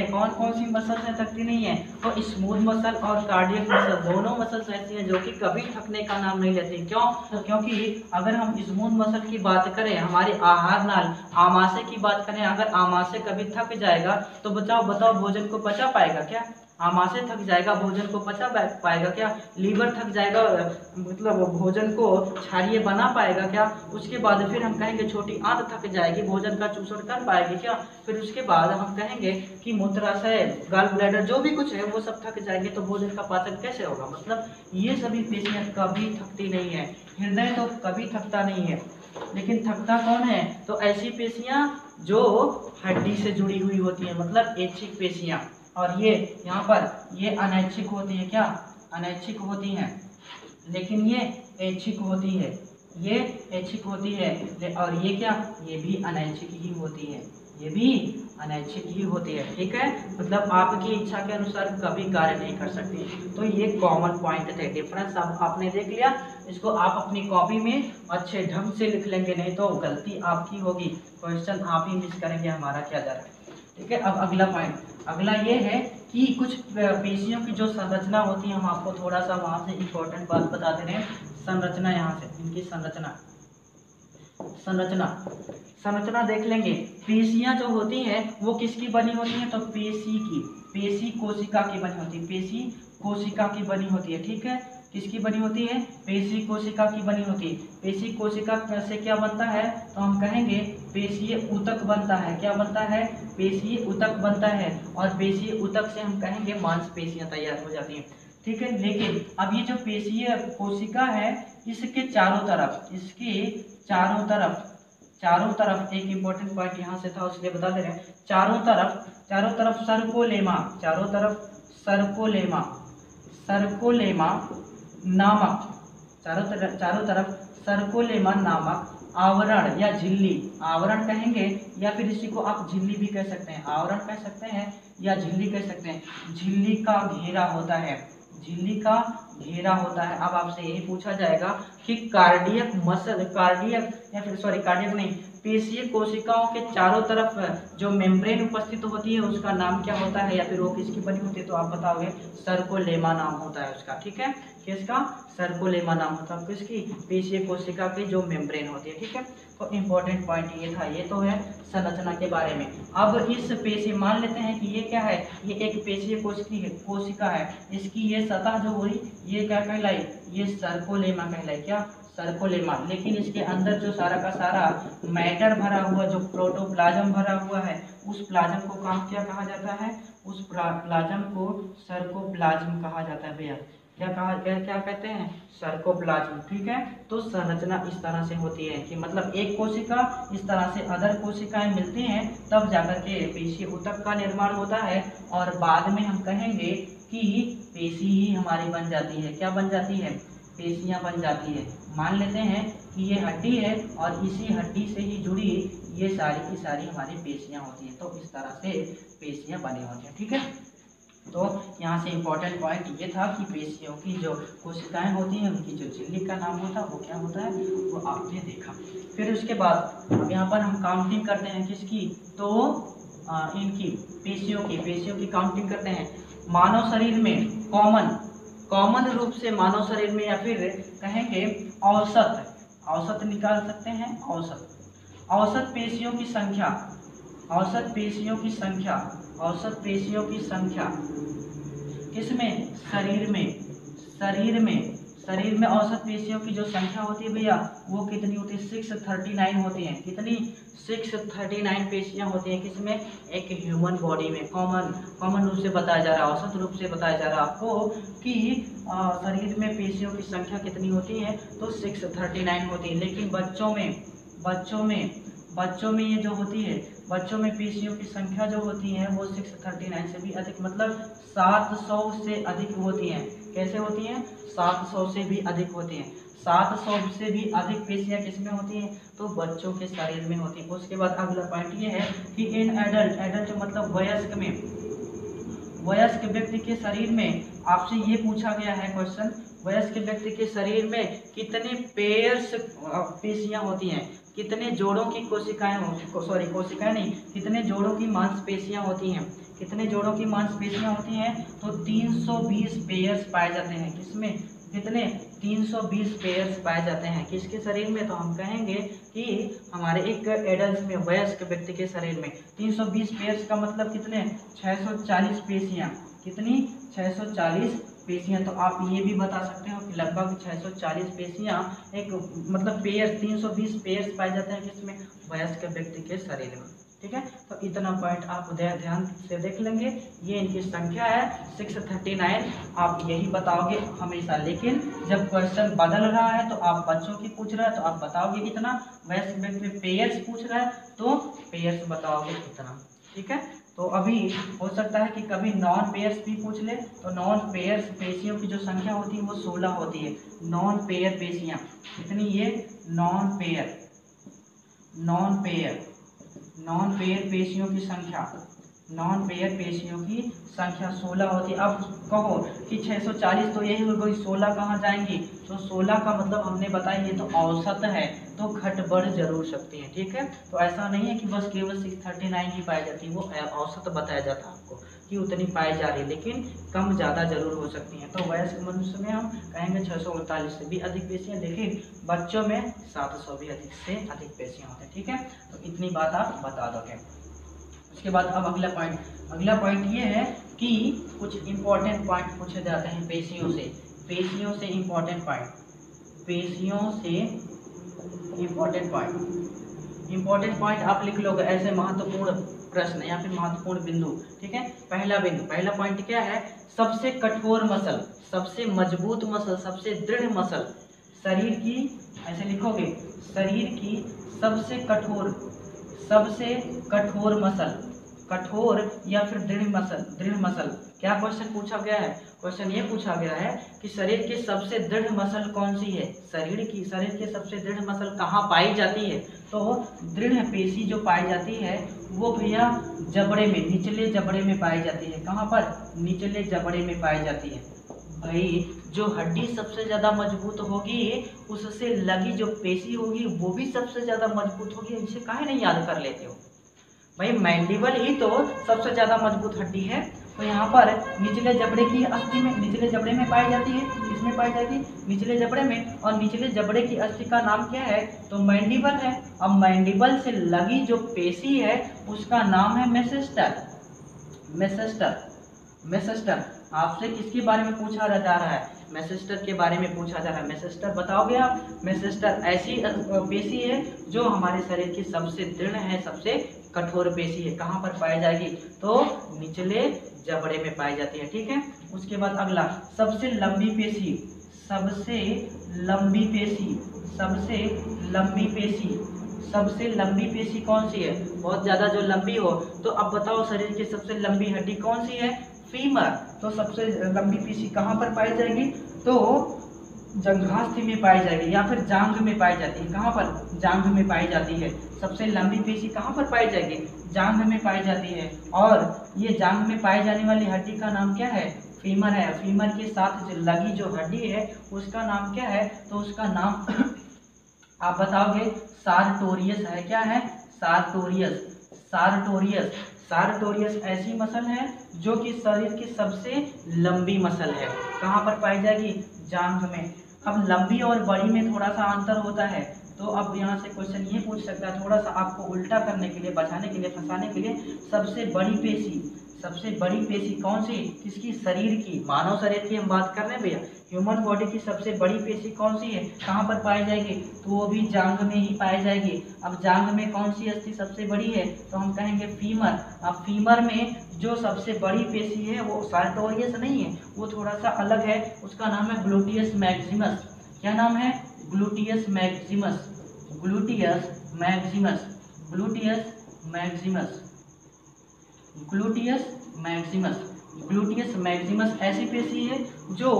कौन कौन सी मसल है थकती नहीं है, तो स्मूथ मसल और कार्डियक मसल, दोनों मसल्स ऐसी हैं जो कि कभी थकने का नाम नहीं लेती। क्यों? तो क्योंकि अगर हम स्मूथ मसल की बात करें, हमारे आहार नाल आमाशय की बात करें, अगर आमाशय कभी थक जाएगा तो बताओ भोजन को पचा पाएगा क्या? आमाशय थक जाएगा, भोजन को पचा पाएगा क्या? लीवर थक जाएगा, मतलब भोजन को क्षारीय बना पाएगा क्या? उसके बाद फिर हम कहेंगे छोटी आंत थक जाएगी, भोजन का चूषण कर पाएगी क्या? फिर उसके बाद हम कहेंगे कि मूत्राशय, गॉल ब्लैडर, जो भी कुछ है वो सब थक जाएंगे, तो भोजन का पाचन कैसे होगा? मतलब ये सभी पेशियां कभी थकती नहीं है। हृदय तो कभी थकता नहीं है, लेकिन थकता कौन है? तो ऐसी पेशियां जो हड्डी से जुड़ी हुई होती है, मतलब ऐच्छिक पेशियां। और ये यहाँ पर ये अनैच्छिक होती है, क्या अनैच्छिक होती हैं, लेकिन ये ऐच्छिक होती है, ये ऐच्छिक होती है। और ये क्या, ये भी अनैच्छिक ही होती है, ये भी अनैच्छिक ही होती है, ठीक है। मतलब आपकी इच्छा के अनुसार कभी कार्य नहीं कर सकती। तो ये कॉमन पॉइंट थे, डिफरेंस आपने देख लिया। इसको आप अपनी कॉपी में अच्छे ढंग से लिख लेंगे, नहीं तो गलती आपकी होगी, क्वेश्चन आप ही मिस करेंगे, हमारा क्या जा रहा है, ठीक है। अब अगला पॉइंट, अगला ये है कि कुछ पेशियों की जो संरचना होती है, हम आपको थोड़ा सा वहां से इम्पोर्टेंट बात बता दे रहे हैं। संरचना, यहाँ से इनकी संरचना देख लेंगे। पेशियां जो होती हैं वो किसकी बनी होती हैं? तो पेशी कोशिका की बनी होती है, पेशी कोशिका की बनी होती है, ठीक है। किसकी बनी होती है? पेशी कोशिका की बनी होती है। पेशी कोशिका से क्या बनता है? तो हम कहेंगे पेशीय ऊतक बनता है। क्या बनता है? पेशीय ऊतक बनता है। और पेशीय ऊतक से हम कहेंगे मांसपेशियां तैयार हो जाती हैं, ठीक है। लेकिन अब ये जो पेशीय कोशिका है, इसके चारों तरफ एक इम्पोर्टेंट पॉइंट यहाँ से था, उसलिए बता दे रहे हैं। चारों तरफ सर्कोलेमा नामक, चारों तरफ सर्कोलेमा नामक आवरण या झिल्ली, आवरण कहेंगे या फिर इसी को आप झिल्ली भी कह सकते हैं, आवरण कह सकते हैं या झिल्ली कह सकते हैं। झिल्ली का घेरा होता है, अब आपसे यही पूछा जाएगा कि कार्डियक नहीं, पेशीय कोशिकाओं के चारों तरफ जो मेम्ब्रेन उपस्थित होती है उसका नाम क्या होता है, या फिर वो किसकी बनी होती है? तो आप बताओगे सर्कोलेमा नाम होता है उसका, ठीक है। किसका? सर्कोलेमा नाम होता है किसकी? पेशीय कोशिका की जो मेम्ब्रेन होती है, ठीक है। तो इम्पोर्टेंट पॉइंट ये था, ये तो है संरचना के बारे में। अब इस पेशी, मान लेते हैं कि ये क्या है, ये एक पेशीय कोशिका है, इसकी ये सतह जो हुई ये क्या कहलाई? ये सर्कोलेमा कहलाई, क्या? सर्कोलेमा। लेकिन इसके अंदर जो सारा का सारा मैटर भरा हुआ, जो प्रोटोप्लाज्म भरा हुआ है, उस प्लाज्म को क्या कहा जाता है? उस प्लाज्म को सर्कोप्लाज्म कहा जाता है भैया। क्या कहते हैं? सर्कोप्लाज्म, ठीक है। तो संरचना इस तरह से होती है कि मतलब एक कोशिका इस तरह से अदर कोशिकाएं मिलती हैं, तब जाकर के पेशी ऊतक का निर्माण होता है, और बाद में हम कहेंगे कि पेशी ही हमारी बन जाती है। क्या बन जाती है? पेशियां बन जाती है। मान लेते हैं कि ये हड्डी है और इसी हड्डी से ही जुड़ी ये सारी की सारी हमारी पेशियां होती हैं, तो इस तरह से पेशियां बनी होती हैं, ठीक है। तो यहाँ से इम्पोर्टेंट पॉइंट ये था कि पेशियों की जो कोशिकाएं होती हैं उनकी जो झिल्ली का नाम होता है वो क्या होता है, वो आपने देखा। फिर उसके बाद अब यहाँ पर हम काउंटिंग करते हैं किसकी? तो इनकी पेशियों की काउंटिंग करते हैं। मानव शरीर में कॉमन रूप से मानव शरीर में, या फिर कहेंगे औसत निकाल सकते हैं, औसत पेशियों की संख्या किसमें? शरीर में औसत पेशियों की जो संख्या होती है भैया वो कितनी होती है? 639 होती है। कितनी? 639 पेशियां होती हैं। किसमें? एक ह्यूमन बॉडी में। कॉमन रूप से बताया जा रहा है, औसत रूप से बताया जा रहा है आपको कि शरीर में पेशियों की संख्या कितनी होती है? तो 639 होती है। लेकिन बच्चों में ये जो होती है, बच्चों में पेशियों की संख्या जो होती है वो 639 से भी अधिक, मतलब 700 से अधिक होती हैं। कैसे होती हैं? 700 से भी अधिक होती हैं। 700 से भी अधिक पेशियां किसमें होती हैं? तो बच्चों के शरीर में होती हैं। उसके बाद अगला पॉइंट ये है कि इन एडल्ट मतलब वयस्क व्यक्ति के शरीर में, आपसे ये पूछा गया है क्वेश्चन, वयस्क व्यक्ति के शरीर में कितने पेयर्स पेशियां होती हैं? कितने जोड़ों की कोशिकाएं नहीं, कितने जोड़ों की मांसपेशियां होती हैं? कितने जोड़ों की मांसपेशियां होती हैं? तो 320 पेयर्स पाए जाते हैं। किसमें? कितने? 320 पेयर्स पाए जाते हैं। किसके शरीर में? तो हम कहेंगे कि हमारे एक एडल्ट में, वयस्क व्यक्ति के शरीर में 320 पेयर्स का मतलब कितने? 640 पेशियां। कितनी? 640 पेशियां। तो आप ये भी बता सकते हो कि लगभग 640 पेशियां एक मतलब पेयर 320 पेयर्स पाए जाते हैं किसमें? वयस्क व्यक्ति के शरीर में। ठीक है, तो इतना पॉइंट आप ध्यान से देख लेंगे। ये इनकी संख्या है 639। आप यही बताओगे हमेशा, लेकिन जब क्वेश्चन बदल रहा है तो आप बच्चों की पूछ रहा है तो आप बताओगे इतना, वयस्क व्यक्ति में पेयर्स पूछ रहा है तो पेयर्स बताओगे इतना। ठीक है, तो अभी हो सकता है कि कभी नॉन पेयर्स भी पूछ ले, तो नॉन पेयर्स पेशियों की जो संख्या होती है वो 16 होती है। नॉन पेयर पेशियां कितनी? ये नॉन पेयर पेशियों की संख्या 16 होती है। अब कहो कि 640 तो यही हो गई, 16 कहाँ जाएंगी? तो 16 का मतलब हमने बताया ये तो औसत है, तो घट बढ़ जरूर सकती है। ठीक है, तो ऐसा नहीं है कि बस केवल 639 ही पाई जाती है, वो औसत बताया जाता है आपको कि उतनी पाई जा रही है, लेकिन कम ज़्यादा जरूर हो सकती हैं। तो वयस्क मनुष्य में हम कहेंगे 639 से भी अधिक पेशियां, लेकिन बच्चों में 700 भी अधिक से अधिक पेशियां होती हैं। ठीक है, तो इतनी बात आप बता दोगे। उसके बाद अब अगला पॉइंट ये है कि कुछ इंपॉर्टेंट पॉइंट पूछे जाते हैं पेशियों से इंपॉर्टेंट पॉइंट आप लिख लोगे ऐसे, महत्वपूर्ण प्रश्न या फिर महत्वपूर्ण बिंदु। ठीक है, पहला पॉइंट क्या है? सबसे कठोर मसल, सबसे मजबूत मसल, सबसे दृढ़ मसल शरीर की, ऐसे लिखोगे, शरीर की सबसे कठोर मसल, कठोर या फिर दृढ़ मसल। क्या क्वेश्चन पूछा गया है? क्वेश्चन ये पूछा गया है कि शरीर की सबसे दृढ़ मसल कौन सी है? शरीर की सबसे दृढ़ मसल कहाँ पाई जाती है? तो दृढ़ पेशी जो पाई जाती है वो भैया जबड़े में, निचले जबड़े में पाई जाती है। कहाँ पर? निचले जबड़े में पाई जाती है। भाई जो हड्डी सबसे ज्यादा मजबूत होगी उससे लगी जो पेशी होगी वो भी सबसे ज्यादा मजबूत होगी। इसे काहे नहीं याद कर लेते हो भाई? मैंडिबल ही तो सबसे ज्यादा मजबूत हड्डी है। तो यहाँ पर निचले जबड़े की अस्थि में, निचले जबड़े में पाई जाती है। किसमें पाई जाएगी? निचले जबड़े में। और निचले जबड़े की अस्थि का नाम क्या है? तो मैंडिबल है। अब मैंडिबल से लगी जो पेशी है उसका नाम है मेसेस्टर। आपसे किसके बारे में पूछा जा रहा है? मेसेस्टर के बारे में पूछा जा रहा है। मेसेस्टर बताओगे आप? मेसेस्टर ऐसी पेशी है जो हमारे शरीर की सबसे दृढ़ है, सबसे कठोर पेशी है। कहाँ पर पाई जाएगी? तो निचले जबड़े में पाई जाती है। ठीक है, उसके बाद अगला, सबसे लंबी पेशी कौन सी है? बहुत ज्यादा जो लंबी हो। तो अब बताओ शरीर की सबसे लंबी हड्डी कौन सी है? फीमर। तो सबसे लंबी पेशी कहाँ पर पाई जाएगी? तो जंघास्थि में पाई जाएगी या फिर जांघ में पाई जाती है। कहाँ पर? जांघ में पाई जाती है। सबसे लंबी पेशी कहाँ पर पाई जाएगी? जांघ में पाई जाती है। और ये जांघ में पाई जाने वाली हड्डी का नाम क्या है? फीमर है। फीमर के साथ लगी जो हड्डी है उसका नाम क्या है? तो उसका नाम आप बताओगे सारटोरियस है। क्या है? सारटोरियस ऐसी मसल है जो कि शरीर की सबसे लंबी मसल है। कहाँ पर पाई जाएगी? जांघ में। अब लंबी और बड़ी में थोड़ा सा अंतर होता है, तो अब यहाँ से क्वेश्चन ये पूछ सकता है, थोड़ा सा आपको उल्टा करने के लिए, बचाने के लिए, फंसाने के लिए, सबसे बड़ी पेशी कौन सी? किसकी? शरीर की। मानव शरीर की हम बात कर रहे हैं भैया। ह्यूमन बॉडी की सबसे बड़ी पेशी कौन सी है, कहाँ पर पाई जाएगी, तो वो भी जांघ में ही पाई जाएगी। अब जांघ में कौन सी अस्थि सबसे बड़ी है, तो हम कहेंगे फीमर। अब फीमर में जो सबसे बड़ी पेशी है वो सार्टोरियस नहीं है, वो थोड़ा सा अलग है, उसका नाम है ग्लूटियस मैक्सिमस। क्या नाम है, gluteus Maximus, gluteus Maximus, gluteus Maximus, gluteus Maximus. Gluteus Maximus ऐसी पेशी है जो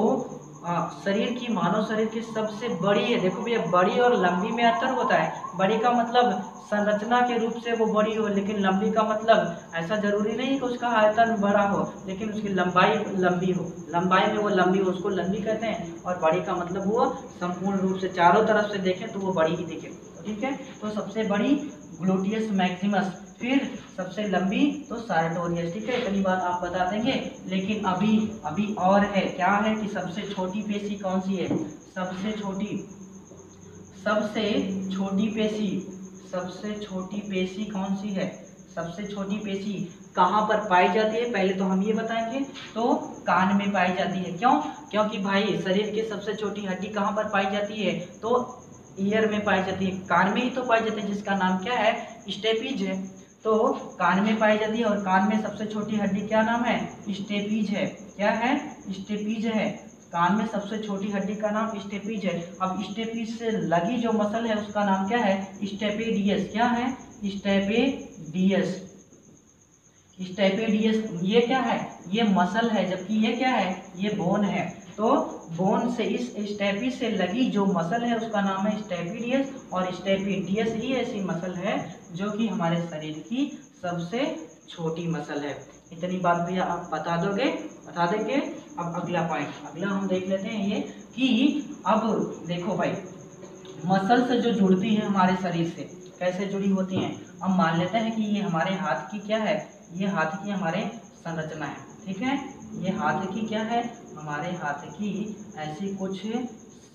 शरीर की, मानव शरीर की सबसे बड़ी है। देखो भैया, बड़ी और लंबी में अंतर होता है। बड़ी का मतलब संरचना के रूप से वो बड़ी हो, लेकिन लंबी का मतलब ऐसा जरूरी नहीं कि उसका आयतन बड़ा हो, लेकिन उसकी लंबाई लंबी हो, लंबाई में वो लंबी हो, उसको लंबी कहते हैं। और बड़ी का मतलब वो संपूर्ण रूप से चारों तरफ से देखें तो वो बड़ी ही दिखे, ठीक है। तो सबसे बड़ी ग्लूटियस मैक्सिमस, फिर सबसे लंबी तो सार्टोरियस, ठीक है। इतनी बात आप बता देंगे। लेकिन अभी और है, क्या है कि सबसे छोटी पेशी कौन सी है, सबसे छोटी पेशी, सबसे छोटी पेशी कौन सी है, सबसे छोटी पेशी कहाँ पर पाई जाती है, पहले तो हम ये बताएंगे। तो कान में पाई जाती है। क्यों, क्योंकि भाई शरीर की सबसे छोटी हड्डी कहाँ पर पाई जाती है, तो ईयर में पाई जाती है, कान में ही तो पाई जाती है, जिसका नाम क्या है, स्टेपीज है। तो कान में पाई जाती है, और कान में सबसे छोटी हड्डी क्या नाम है, स्टेपीज है। क्या है, स्टेपीज है। कान में सबसे छोटी हड्डी का नाम स्टेपीज है। अब स्टेपीज से लगी जो मसल है उसका नाम क्या है, स्टेपेडियस। क्या है, स्टेपेडियस, स्टेपेडियस। ये क्या है, ये मसल है, जबकि ये क्या है, ये बोन है। तो बोन से, इस स्टेपी से लगी जो मसल है उसका नाम है स्टेपिडियस, और स्टेपिडियस ही ऐसी मसल है जो कि हमारे शरीर की सबसे छोटी मसल है। इतनी बात भैया आप बता देंगे। अब अगला पॉइंट, अगला हम देख लेते हैं ये कि अब देखो भाई, मसल से जो जुड़ती है हमारे शरीर से, कैसे जुड़ी होती हैं। हम मान लेते हैं कि ये हमारे हाथ की क्या है, ये हाथ की हमारे संरचना है, ठीक है। ये हाथ की क्या है, हमारे हाथ की ऐसी कुछ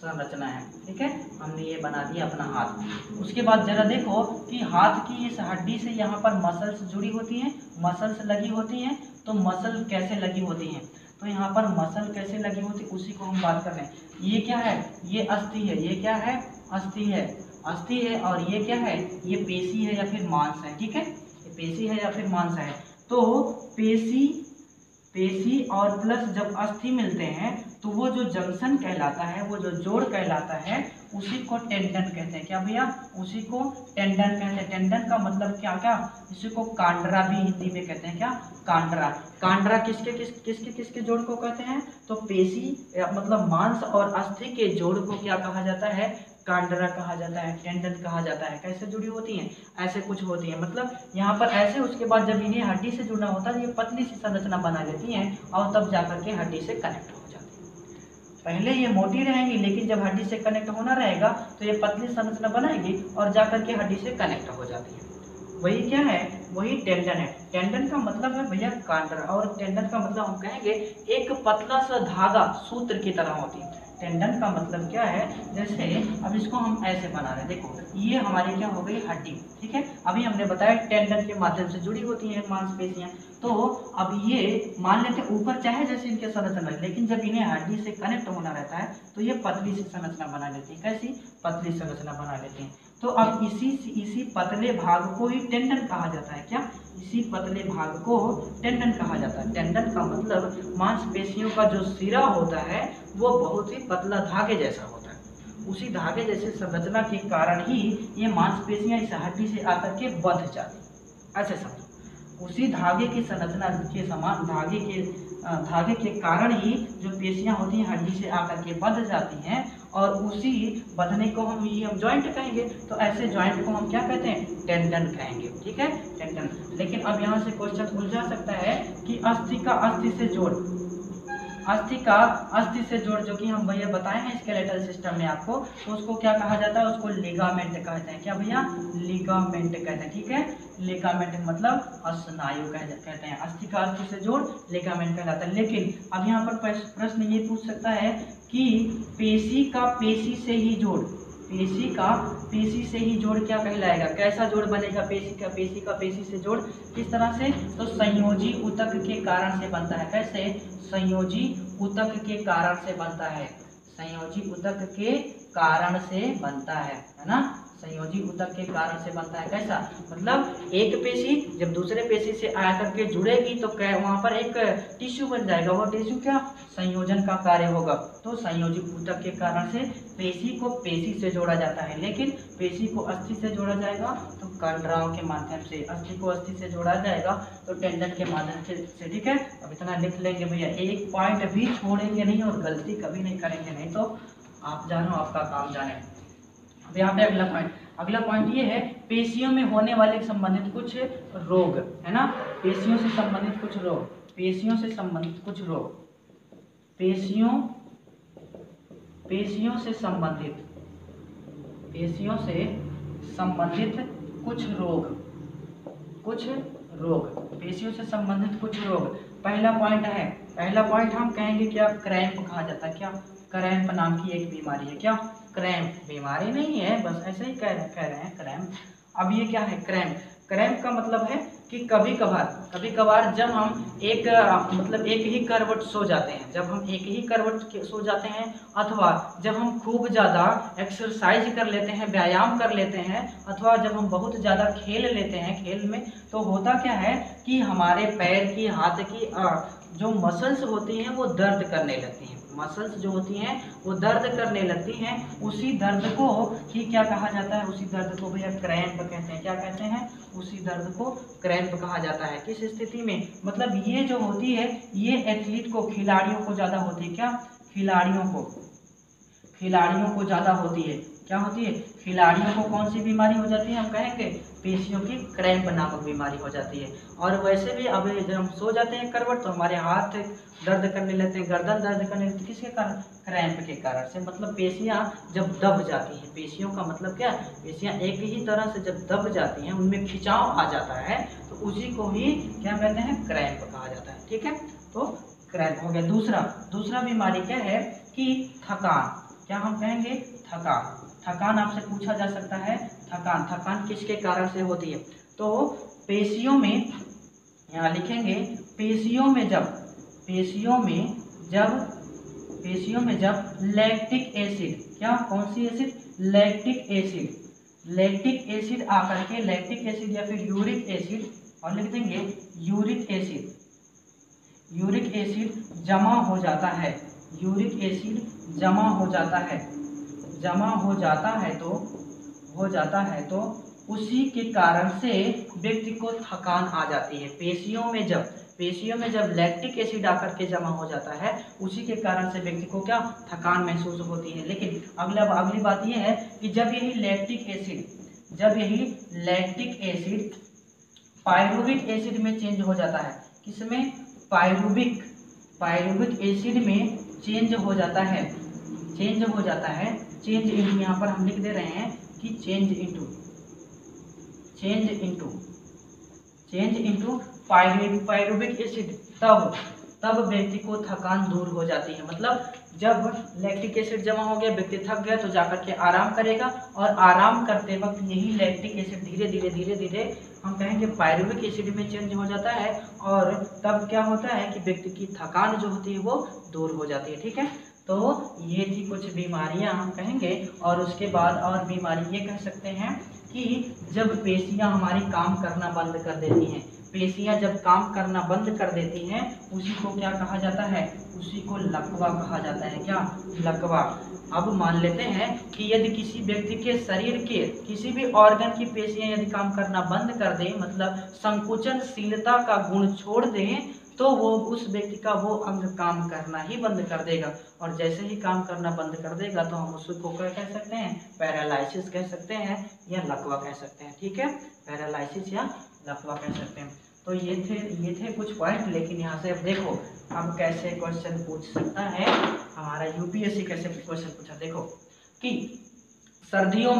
संरचना है, ठीक है। हमने ये बना दिया अपना हाथ। उसके बाद जरा देखो कि हाथ की इस हड्डी से यहाँ पर मसल्स जुड़ी होती हैं, मसल्स लगी होती हैं। तो मसल कैसे लगी होती हैं, तो यहाँ पर मसल कैसे लगी होती है उसी को हम बात कर रहे हैं। ये क्या है, ये अस्थि है, ये क्या है, अस्थि है, अस्थि है। और ये क्या है, ये पेशी है या फिर मांस है, ठीक है। ये पेशी है या फिर मांस है। तो पेशी और प्लस जब अस्थि मिलते हैं तो वो जो जंक्शन कहलाता है, वो जो जोड़ कहलाता है, उसी को टेंडन कहते हैं। क्या भैया, उसी को टेंडन कहते हैं। टेंडन का मतलब क्या, इसी को कांड्रा भी हिंदी में कहते हैं। क्या, कांड्रा। कांड्रा किसके जोड़ को कहते हैं, तो पेशी मतलब मांस और अस्थि के जोड़ को क्या कहा जाता है, कांड्रा कहा जाता है, टेंडन कहा जाता है। कैसे जुड़ी होती हैं, ऐसे कुछ होती हैं, मतलब यहाँ पर ऐसे। उसके बाद जब इन्हें हड्डी से जुड़ना होता है, ये पतली सी संरचना बना लेती हैं और तब जाकर के हड्डी से कनेक्ट हो जाती है। पहले ये मोटी रहेंगी, लेकिन जब हड्डी से कनेक्ट होना रहेगा तो ये पतली संरचना बनाएगी और जाकर के हड्डी से कनेक्ट हो जाती है। वही क्या है, वही टेंडन है। टेंडन का मतलब है भैया कांड्रा, और टेंडन का मतलब हम कहेंगे एक पतला सा धागा सूत्र की तरह होती है। टेंडन का मतलब क्या है, जैसे अब इसको हम ऐसे बना रहे हैं, देखो ये हमारी क्या हो गई, हड्डी, ठीक है। अभी हमने बताया टेंडन के माध्यम से जुड़ी होती हैं मांसपेशियां। तो अब ये मान लेते हैं ऊपर चाहे जैसे इनके संरचना, लेकिन जब इन्हें हड्डी से कनेक्ट होना रहता है तो ये पतली सी संरचना बना लेती है। कैसी, पतली संरचना बना लेती हैं। तो अब इसी पतले भाग को ही टेंडन कहा जाता है। क्या, इसी पतले भाग को टेंडन कहा जाता है। टेंडन का मतलब मांसपेशियों का जो सिरा होता है वो बहुत ही पतला धागे जैसा होता है। उसी धागे जैसे संरचना के कारण ही ये मांसपेशियां इस हड्डी से आकर के बंध जाती। ऐसे समझो, उसी धागे की संरचना के समान धागे के कारण ही जो पेशियां होती हैं हड्डी से आकर के बंध जाती हैं, और उसी बंधने को हम जॉइंट कहेंगे। तो ऐसे जॉइंट को हम क्या कहते हैं, टेंडन कहेंगे, ठीक है, टेंडन। लेकिन अब यहाँ से क्वेश्चन उलझा सकता है कि अस्थि का अस्थि से जोड़, अस्थि का अस्थि से जोड़ जो कि हम भैया बताए हैं स्केलेटल सिस्टम में आपको, तो उसको क्या कहा जाता है, उसको लिगामेंट कहते हैं। क्या भैया, लिगामेंट कहते हैं, ठीक है। लिगामेंट मतलब स्नायु कहते हैं। अस्थि का अस्थि से जोड़ लिगामेंट कहलाता है। लेकिन अब यहाँ पर प्रश्न ये पूछ सकता है कि पेशी का पेशी से ही जोड़, पेशी का पेशी से ही जोड़ क्या कहलाएगा, कैसा जोड़ बनेगा, पेशी का पेशी से जोड़ किस तरह से, तो संयोजी ऊतक के कारण से बनता है। कैसे, संयोजी ऊतक के कारण से बनता है। संयोजी ऊतक के कारण से बनता है ना, संयोजी ऊतक के कारण से बनता है। कैसा, मतलब एक पेशी जब दूसरे पेशी से आकर के जुड़ेगी तो वहां पर एक टिश्यू बन जाएगा, वो टिश्यू क्या, संयोजन का कार्य होगा। तो संयोजी ऊतक के कारण से पेशी को पेशी से जोड़ा जाता है, लेकिन पेशी को अस्थि से जोड़ा जाएगा तो कंडराओं के माध्यम से, अस्थि को अस्थि से जोड़ा जाएगा तो टेंडन के माध्यम से। ठीक है, अब इतना लिख लेंगे भैया, एक पॉइंट भी छोड़ेंगे नहीं और गलती कभी नहीं करेंगे, नहीं तो आप जानो आपका काम जाने। अब यहाँ पे अगला पॉइंट ये है, पेशियों में होने वाले संबंधित कुछ रोग, है ना, पेशियों से संबंधित कुछ रोग, पेशियों से संबंधित कुछ रोग, पेशियों से संबंधित कुछ रोग, पेशियों से संबंधित कुछ रोग। पहला पॉइंट हम कहेंगे क्या, क्रैम्प कहा जाता है। क्या, क्रैम्प नाम की एक बीमारी है। क्या, क्रैम्प बीमारी नहीं है, बस ऐसे ही कह रहे हैं क्रैम्प। अब ये क्या है, क्रैम्प का मतलब है कि कभी कभार जब हम एक ही करवट सो जाते हैं, सो जाते हैं, अथवा जब हम खूब ज़्यादा एक्सरसाइज कर लेते हैं, व्यायाम कर लेते हैं, अथवा जब हम बहुत ज़्यादा खेल लेते हैं, खेल में तो होता क्या है कि हमारे पैर की, हाथ की जो मसल्स होती हैं वो दर्द करने लगती हैं, मसल्स जो होती हैं वो दर्द करने लगती हैं। उसी दर्द को ही क्या कहा जाता है, उसी दर्द को भैया क्रैम्प कहते हैं। क्या कहते हैं, उसी दर्द को क्रैम्प कहा जाता है। किस स्थिति में, मतलब ये जो होती है ये एथलीट को, खिलाड़ियों को ज़्यादा होती है। क्या, खिलाड़ियों को ज़्यादा होती है। क्या होती है, खिलाड़ियों को कौन सी बीमारी हो जाती है, हम कहेंगे पेशियों की क्रैम्प नामक बीमारी हो जाती है। और वैसे भी अब जब हम सो जाते हैं करवट तो हमारे हाथ दर्द करने लगते हैं, गर्दन दर्द करने लगती है, किसके कारण, क्रैम्प के कारण से। मतलब पेशियां जब दब जाती हैं, पेशियों का मतलब क्या, पेशियां एक ही तरह से जब दब जाती हैं, उनमें खिंचाव आ जाता है, तो उसी को ही क्या कहते हैं, क्रैम्प कहा जाता है। ठीक है, तो क्रैम्प हो गया। दूसरा बीमारी क्या है कि थकान। क्या हम कहेंगे, थकान आपसे पूछा जा सकता है। थकान किसके कारण से होती है, तो पेशियों में, यहाँ लिखेंगे, पेशियों में जब लैक्टिक एसिड, क्या, कौन सी एसिड, लैक्टिक एसिड आकर के, लैक्टिक एसिड या फिर यूरिक एसिड, और लिख देंगे यूरिक एसिड जमा हो जाता है, यूरिक एसिड जमा हो जाता है तो उसी के कारण से व्यक्ति को थकान आ जाती है। पेशियों में जब लैक्टिक एसिड आकर के जमा हो जाता है, उसी के कारण से व्यक्ति को क्या, थकान महसूस होती है। लेकिन अगली बात यह है कि जब यही लैक्टिक एसिड पायरुविक एसिड में चेंज हो जाता है, किसमें, पायरुविक एसिड में चेंज हो जाता है, चेंज इनटू, यहाँ पर हम लिख दे रहे हैं कि चेंज इनटू पायरुविक एसिड, तब व्यक्ति को थकान दूर हो जाती है। मतलब जब लैक्टिक एसिड जमा हो गया, व्यक्ति थक गया, तो जाकर के आराम करेगा, और आराम करते वक्त यही लैक्टिक एसिड धीरे धीरे हम कहेंगे पायरुविक एसिड में चेंज हो जाता है, और तब क्या होता है कि व्यक्ति की थकान जो होती है वो दूर हो जाती है। ठीक है, तो ये थी कुछ बीमारियां हम कहेंगे। और उसके बाद और बीमारी ये कह सकते हैं कि जब पेशियां हमारी काम करना बंद कर देती हैं, पेशियां जब काम करना बंद कर देती हैं, उसी को क्या कहा जाता है, उसी को लकवा कहा जाता है। क्या, लकवा। अब मान लेते हैं कि यदि किसी व्यक्ति के शरीर के किसी भी ऑर्गन की पेशियां यदि काम करना बंद कर दें, मतलब संकुचनशीलता का गुण छोड़ दें, तो वो उस व्यक्ति का वो अंग काम करना ही बंद कर देगा। और जैसे ही काम करना बंद कर देगा तो हम उसको क्या कह सकते हैं, पैरालिसिस कह सकते हैं या लकवा कह सकते हैं। ठीक है, पैरालिसिस या लकवा कह सकते हैं। तो ये थे कुछ पॉइंट। लेकिन यहाँ से अब देखो, अब कैसे क्वेश्चन पूछ सकता है हमारा यूपीएससी, कैसे क्वेश्चन पूछा, देखो कि सर्दियों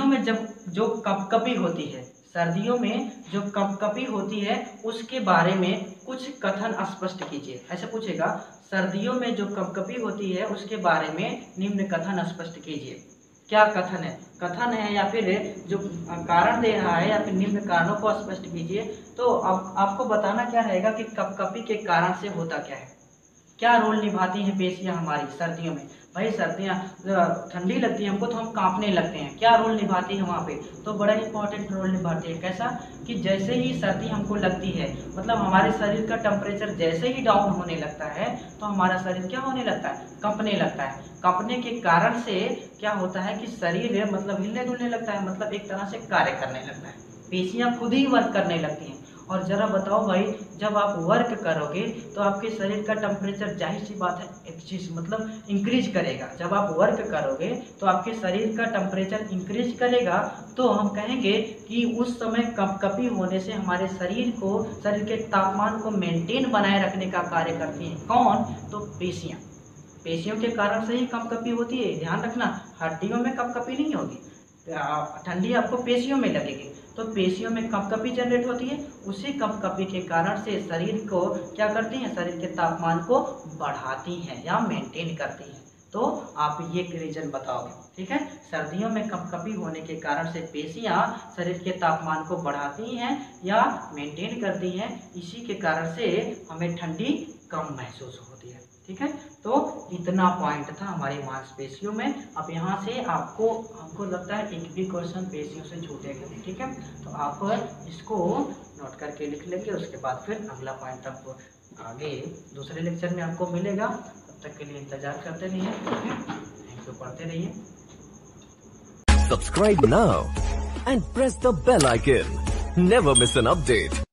में जब जो कपकपी होती है, सर्दियों में जो कपकपी होती है उसके बारे में कुछ कथन स्पष्ट कीजिए। ऐसे पूछेगा, सर्दियों में जो कपकपी होती है उसके बारे में निम्न कथन स्पष्ट कीजिए। क्या कथन है या फिर जो कारण दे रहा है, या फिर निम्न कारणों को स्पष्ट कीजिए। तो अब आपको बताना क्या रहेगा कि कपकपी के कारण से होता क्या है, क्या रोल निभाती है पेशियां हमारी सर्दियों में। भाई सर्दियाँ ठंडी लगती है हमको तो हम कांपने लगते हैं, क्या रोल निभाती है वहाँ पे, तो बड़ा इंपॉर्टेंट रोल निभाती है। कैसा कि जैसे ही सर्दी हमको लगती है, मतलब हमारे शरीर का टेम्परेचर जैसे ही डाउन होने लगता है तो हमारा शरीर क्या होने लगता है, कंपने लगता है। कंपने के कारण से क्या होता है कि शरीर मतलब हिलने डुलने लगता है, मतलब एक तरह से कार्य करने लगता है, पेशियां खुद ही वर्क करने लगती हैं। और ज़रा बताओ भाई, जब आप वर्क करोगे तो आपके शरीर का टेम्परेचर जाहिर सी बात है एक चीज़ मतलब इंक्रीज करेगा। जब आप वर्क करोगे तो आपके शरीर का टेम्परेचर इंक्रीज करेगा, तो हम कहेंगे कि उस समय कपकपी होने से हमारे शरीर के तापमान को मेंटेन बनाए रखने का कार्य करती हैं। कौन? तो पेशियाँ। पेशियों के कारण से ही कपकपी होती है, ध्यान रखना, हड्डियों में कपकपी नहीं होगी। ठंडी आपको पेशियों में लगेगी, तो पेशियों में कपकपी जनरेट होती है, उसी कपकपी के कारण से शरीर को क्या करती हैं, शरीर के तापमान को बढ़ाती हैं या मेंटेन करती हैं। तो आप ये रीजन बताओगे, ठीक है। सर्दियों में कपकपी होने के कारण से पेशियां शरीर के तापमान को बढ़ाती हैं या मेंटेन करती हैं, इसी के कारण से हमें ठंडी कम महसूस होती है, ठीक है। तो इतना पॉइंट था हमारी मांसपेशियों में। अब यहाँ से हमको लगता है एक भी क्वेश्चन पेशियों से छूटेगा नहीं, ठीक है। तो आप इसको नोट करके लिख लेंगे, उसके बाद फिर अगला पॉइंट आपको आगे दूसरे लेक्चर में आपको मिलेगा। तब तक के लिए इंतजार करते रहिए, ठीक है। थैंक यू, पढ़ते रहिए। Subscribe now and press the bell icon. Never miss an update.